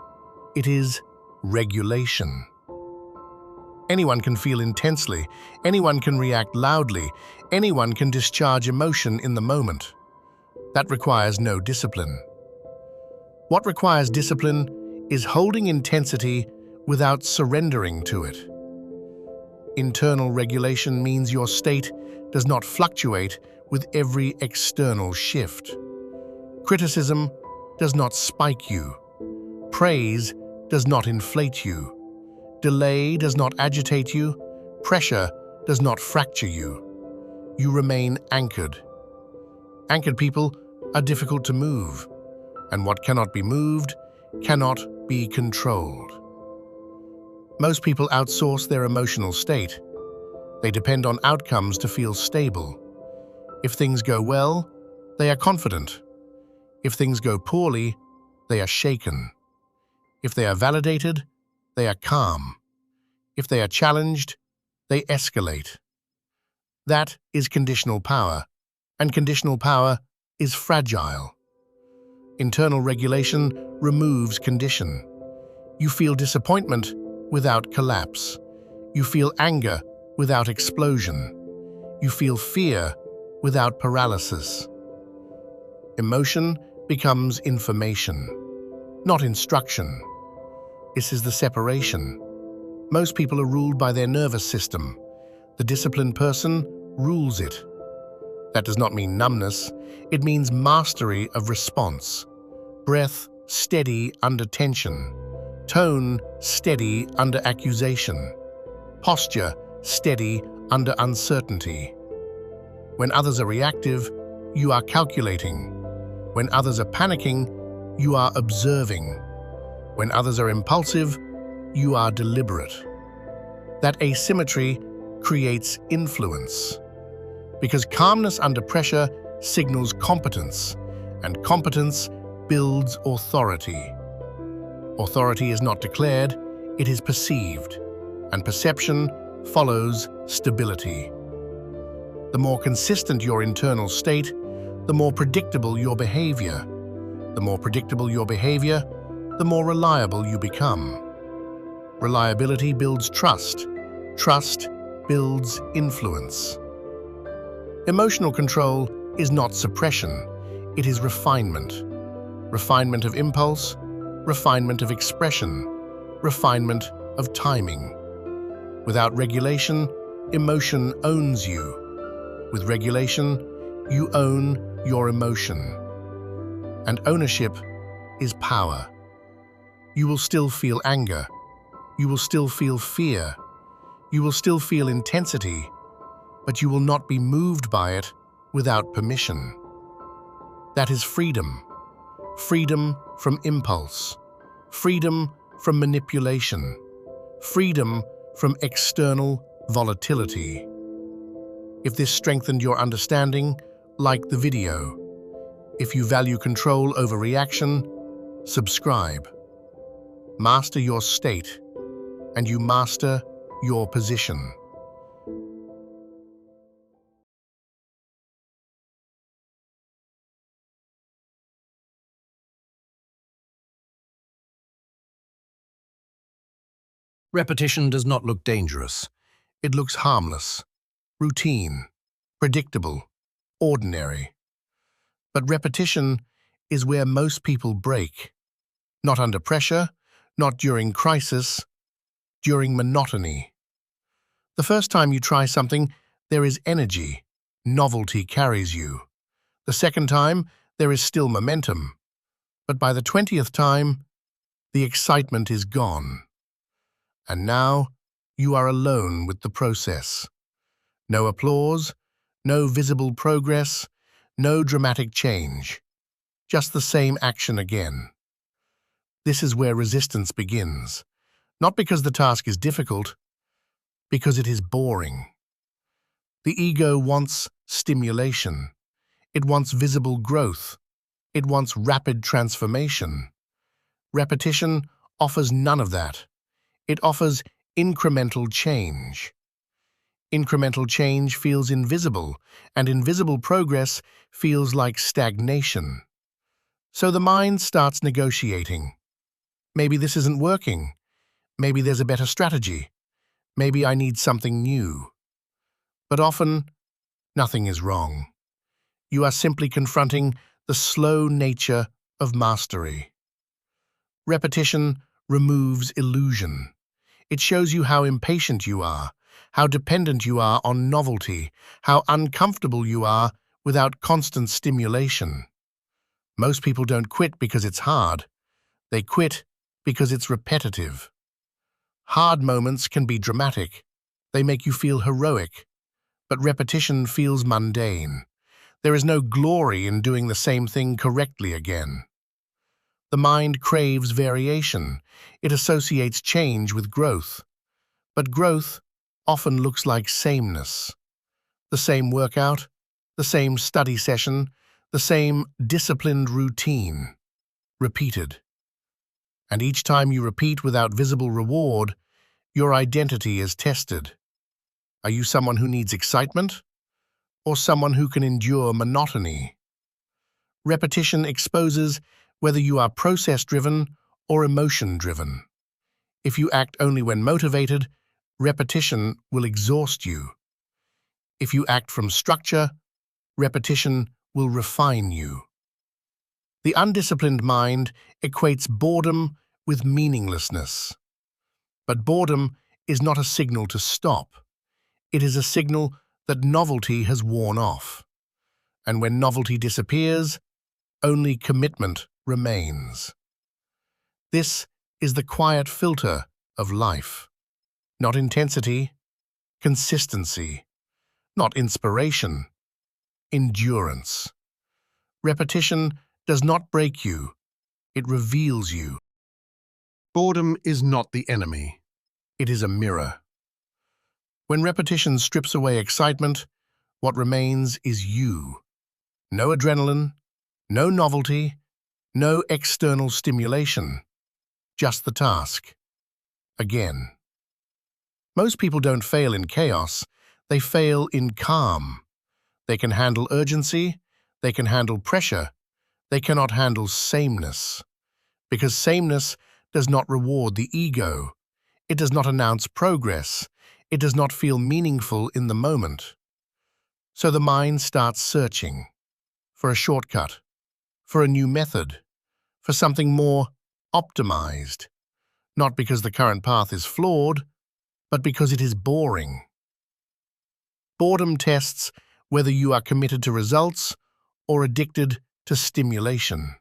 It is regulation. Anyone can feel intensely, anyone can react loudly, anyone can discharge emotion in the moment. That requires no discipline. What requires discipline is holding intensity without surrendering to it. Internal regulation means your state does not fluctuate with every external shift. Criticism does not spike you. Praise does not inflate you. Delay does not agitate you. Pressure does not fracture you. You remain anchored. Anchored people are difficult to move, and what cannot be moved cannot be controlled. Most people outsource their emotional state. They depend on outcomes to feel stable. If things go well, they are confident. If things go poorly, they are shaken. If they are validated, they are calm. If they are challenged, they escalate. That is conditional power, and conditional power is fragile. Internal regulation removes condition. You feel disappointment without collapse. You feel anger without explosion. You feel fear without paralysis. Emotion becomes information, not instruction. This is the separation. Most people are ruled by their nervous system. The disciplined person rules it. That does not mean numbness. It means mastery of response. Breath steady under tension. Tone steady under accusation. Posture steady under uncertainty. When others are reactive, you are calculating. When others are panicking, you are observing. When others are impulsive, you are deliberate. That asymmetry creates influence. Because calmness under pressure signals competence, and competence builds authority. Authority is not declared, it is perceived, and perception follows stability. The more consistent your internal state, the more predictable your behavior. The more predictable your behavior, the more reliable you become. Reliability builds trust. Trust builds influence. Emotional control is not suppression, it is refinement. Refinement of impulse, refinement of expression, refinement of timing. Without regulation, emotion owns you. With regulation, you own your emotion. And ownership is power. You will still feel anger. You will still feel fear. You will still feel intensity, but you will not be moved by it without permission. That is freedom. Freedom from impulse. Freedom from manipulation. Freedom from external volatility. If this strengthened your understanding, like the video. If you value control over reaction, subscribe. Master your state, and you master your position. repetition does not look dangerous. It looks harmless, routine, predictable, ordinary. But repetition is where most people break. Not under pressure, not during crisis, during monotony. The first time you try something, there is energy. Novelty carries you. The second time, there is still momentum. But by the 20th time, the excitement is gone. And now, you are alone with the process. No applause, no visible progress, no dramatic change. Just the same action again. This is where resistance begins. Not because the task is difficult, because it is boring. The ego wants stimulation. It wants visible growth. It wants rapid transformation. Repetition offers none of that. It offers incremental change. Incremental change feels invisible, and invisible progress feels like stagnation. So the mind starts negotiating. Maybe this isn't working. Maybe there's a better strategy. Maybe I need something new. But often, nothing is wrong. You are simply confronting the slow nature of mastery. Repetition removes illusion. It shows you how impatient you are, how dependent you are on novelty, how uncomfortable you are without constant stimulation. Most people don't quit because it's hard. They quit because it's repetitive. Hard moments can be dramatic. They make you feel heroic. But repetition feels mundane. There is no glory in doing the same thing correctly again. The mind craves variation. It associates change with growth. But growth often looks like sameness. The same workout, the same study session, the same disciplined routine, repeated. And each time you repeat without visible reward, your identity is tested. Are you someone who needs excitement, or someone who can endure monotony? Repetition exposes whether you are process-driven or emotion-driven. If you act only when motivated, repetition will exhaust you. If you act from structure, repetition will refine you. The undisciplined mind equates boredom with meaninglessness. But boredom is not a signal to stop. It is a signal that novelty has worn off. And when novelty disappears, only commitment remains. This is the quiet filter of life. Not intensity, consistency. Not inspiration, endurance. Repetition does not break you, it reveals you. Boredom is not the enemy. It is a mirror. When repetition strips away excitement, what remains is you. No adrenaline, no novelty, no external stimulation. Just the task. Again. Most people don't fail in chaos, they fail in calm. They can handle urgency, they can handle pressure, they cannot handle sameness. Because sameness does not reward the ego. It does not announce progress. It does not feel meaningful in the moment. So the mind starts searching for a shortcut, for a new method, for something more optimized. Not because the current path is flawed, but because it is boring. Boredom tests whether you are committed to results or addicted to stimulation.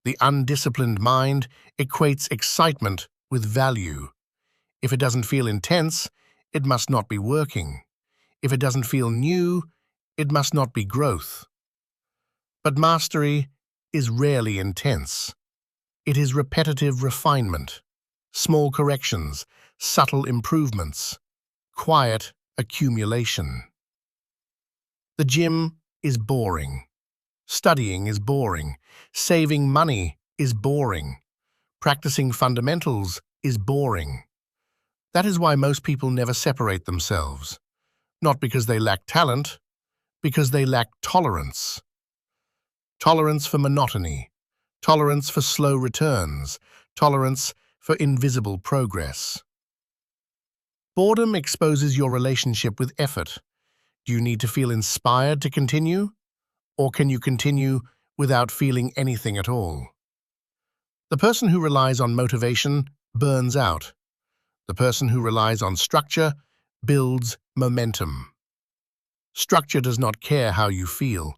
The undisciplined mind equates excitement with value. If it doesn't feel intense, it must not be working. If it doesn't feel new, it must not be growth. But mastery is rarely intense. It is repetitive refinement, small corrections, subtle improvements, quiet accumulation. The gym is boring. Studying is boring. Saving money is boring. Practicing fundamentals is boring. That is why most people never separate themselves. Not because they lack talent, because they lack tolerance. Tolerance for monotony, tolerance for slow returns, tolerance for invisible progress. Boredom exposes your relationship with effort. Do you need to feel inspired to continue? Or can you continue without feeling anything at all? The person who relies on motivation burns out. The person who relies on structure builds momentum. Structure does not care how you feel.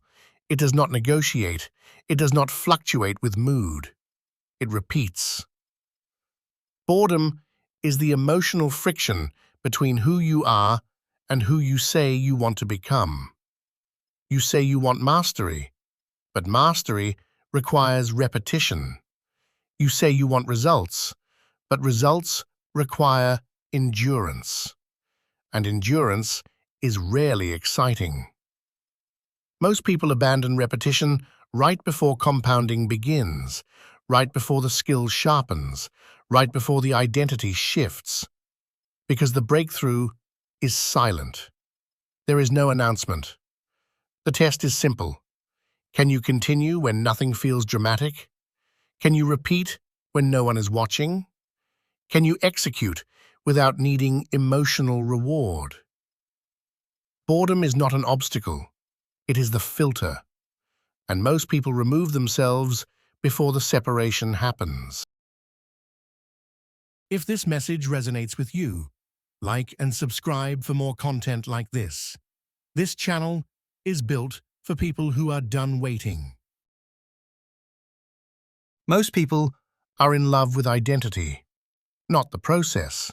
It does not negotiate. It does not fluctuate with mood. It repeats. Boredom is the emotional friction between who you are and who you say you want to become. You say you want mastery, but mastery requires repetition. You say you want results, but results require endurance. And endurance is rarely exciting. Most people abandon repetition right before compounding begins, right before the skill sharpens, right before the identity shifts, because the breakthrough is silent. There is no announcement. The test is simple. Can you continue when nothing feels dramatic? Can you repeat when no one is watching? Can you execute without needing emotional reward? Boredom is not an obstacle. It is the filter, and most people remove themselves before the separation happens. If this message resonates with you, like and subscribe for more content like this. This channel is built for people who are done waiting. Most people are in love with identity, not the process.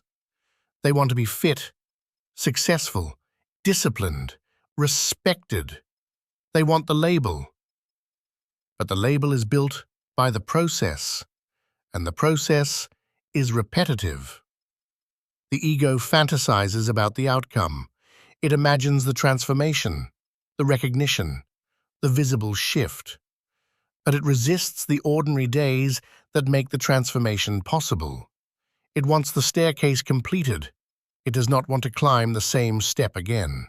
They want to be fit, successful, disciplined, respected. They want the label. But the label is built by the process, and the process is repetitive. The ego fantasizes about the outcome. It imagines the transformation, the recognition, the visible shift. But it resists the ordinary days that make the transformation possible. It wants the staircase completed. It does not want to climb the same step again.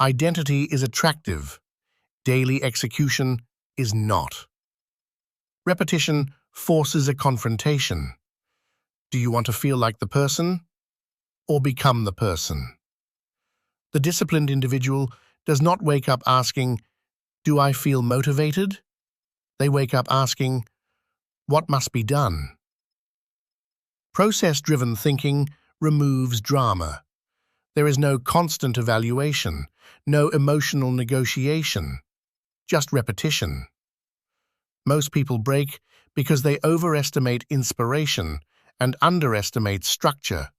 Identity is attractive. Daily execution is not. Repetition forces a confrontation. Do you want to feel like the person or become the person? The disciplined individual does not wake up asking, "Do I feel motivated?" They wake up asking, "What must be done?" Process-driven thinking removes drama. There is no constant evaluation, no emotional negotiation, just repetition. Most people break because they overestimate inspiration and underestimate structure.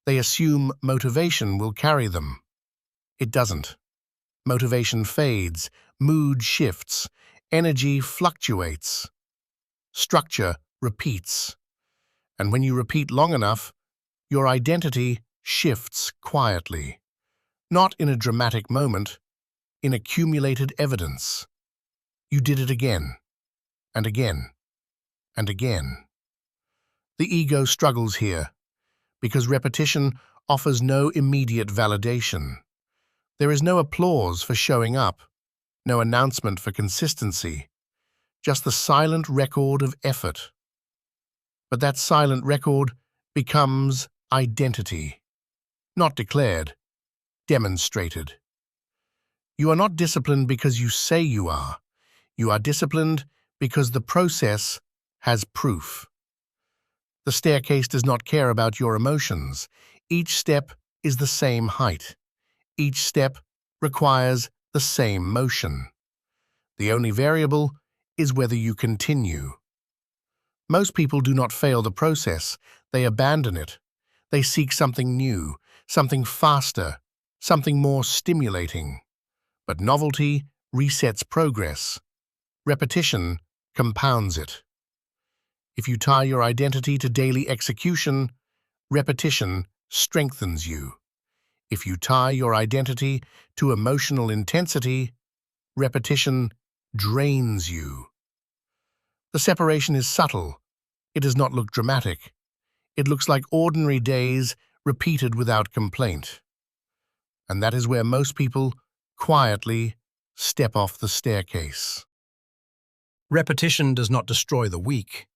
They assume motivation will carry them. It doesn't. Motivation fades, mood shifts, energy fluctuates. Structure repeats. And when you repeat long enough, your identity shifts quietly. Not in a dramatic moment, in accumulated evidence. You did it again, and again, and again. The ego struggles here, because repetition offers no immediate validation. There is no applause for showing up, no announcement for consistency, just the silent record of effort. But that silent record becomes identity, not declared, demonstrated. You are not disciplined because you say you are. You are disciplined because the process has proof. The staircase does not care about your emotions. Each step is the same height. Each step requires the same motion. The only variable is whether you continue. Most people do not fail the process. They abandon it. They seek something new, something faster, something more stimulating. But novelty resets progress. Repetition compounds it. If you tie your identity to daily execution, repetition strengthens you. If you tie your identity to emotional intensity, repetition drains you. The separation is subtle. It does not look dramatic. It looks like ordinary days repeated without complaint. And that is where most people quietly step off the staircase. Repetition does not destroy the weak.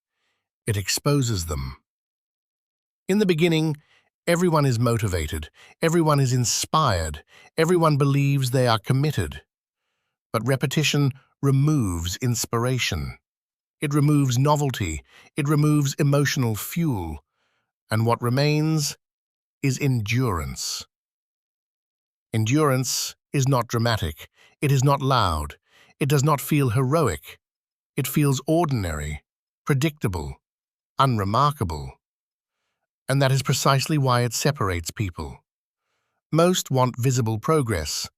It exposes them. In the beginning, everyone is motivated, everyone is inspired, everyone believes they are committed. But repetition removes inspiration. It removes novelty, it removes emotional fuel, and what remains is endurance. Endurance is not dramatic, it is not loud, it does not feel heroic. It feels ordinary, predictable, unremarkable. And that is precisely why it separates people. Most want visible progress,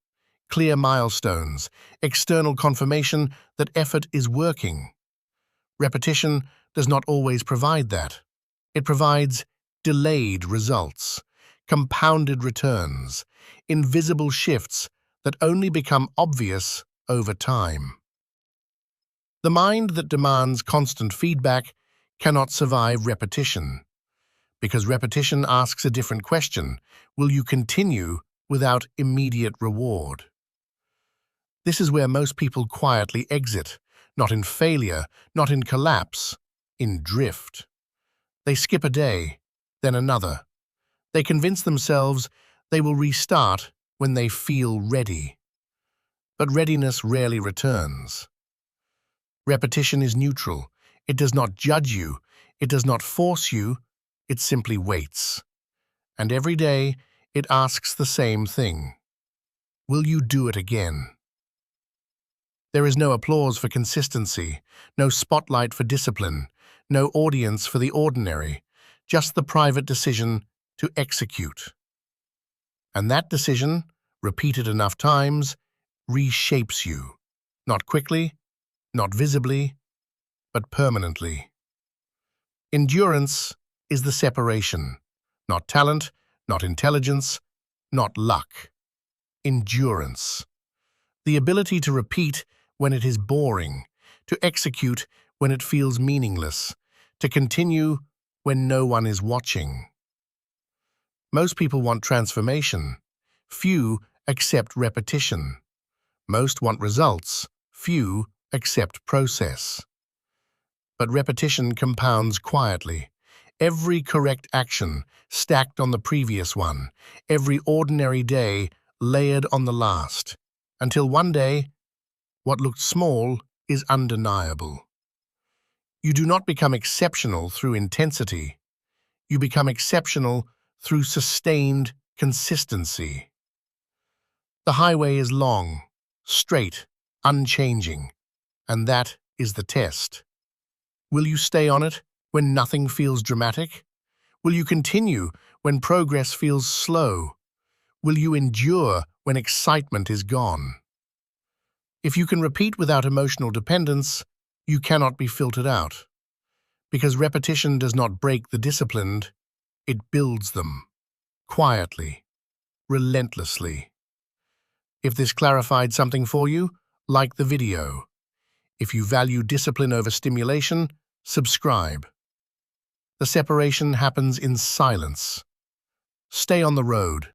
clear milestones, external confirmation that effort is working. Repetition does not always provide that. It provides delayed results, compounded returns, invisible shifts that only become obvious over time. The mind that demands constant feedback cannot survive repetition, because repetition asks a different question: will you continue without immediate reward? This is where most people quietly exit, not in failure, not in collapse, in drift. They skip a day, then another. They convince themselves they will restart when they feel ready. But readiness rarely returns. Repetition is neutral. It does not judge you. It does not force you. It simply waits. And every day, it asks the same thing: will you do it again? There is no applause for consistency, no spotlight for discipline, no audience for the ordinary, just the private decision to execute. And that decision, repeated enough times, reshapes you. Not quickly, not visibly, but permanently. Endurance is the separation, not talent, not intelligence, not luck. Endurance. The ability to repeat when it is boring, to execute when it feels meaningless, to continue when no one is watching. Most people want transformation. Few accept repetition. Most want results. Few accept process. But repetition compounds quietly. Every correct action stacked on the previous one, every ordinary day layered on the last, until one day, what looked small is undeniable. You do not become exceptional through intensity. You become exceptional through sustained consistency. The highway is long, straight, unchanging, and that is the test. Will you stay on it when nothing feels dramatic? Will you continue when progress feels slow? Will you endure when excitement is gone? If you can repeat without emotional dependence, you cannot be filtered out. Because repetition does not break the disciplined, it builds them, quietly, relentlessly. If this clarified something for you, like the video. If you value discipline over stimulation, subscribe. The separation happens in silence. Stay on the road.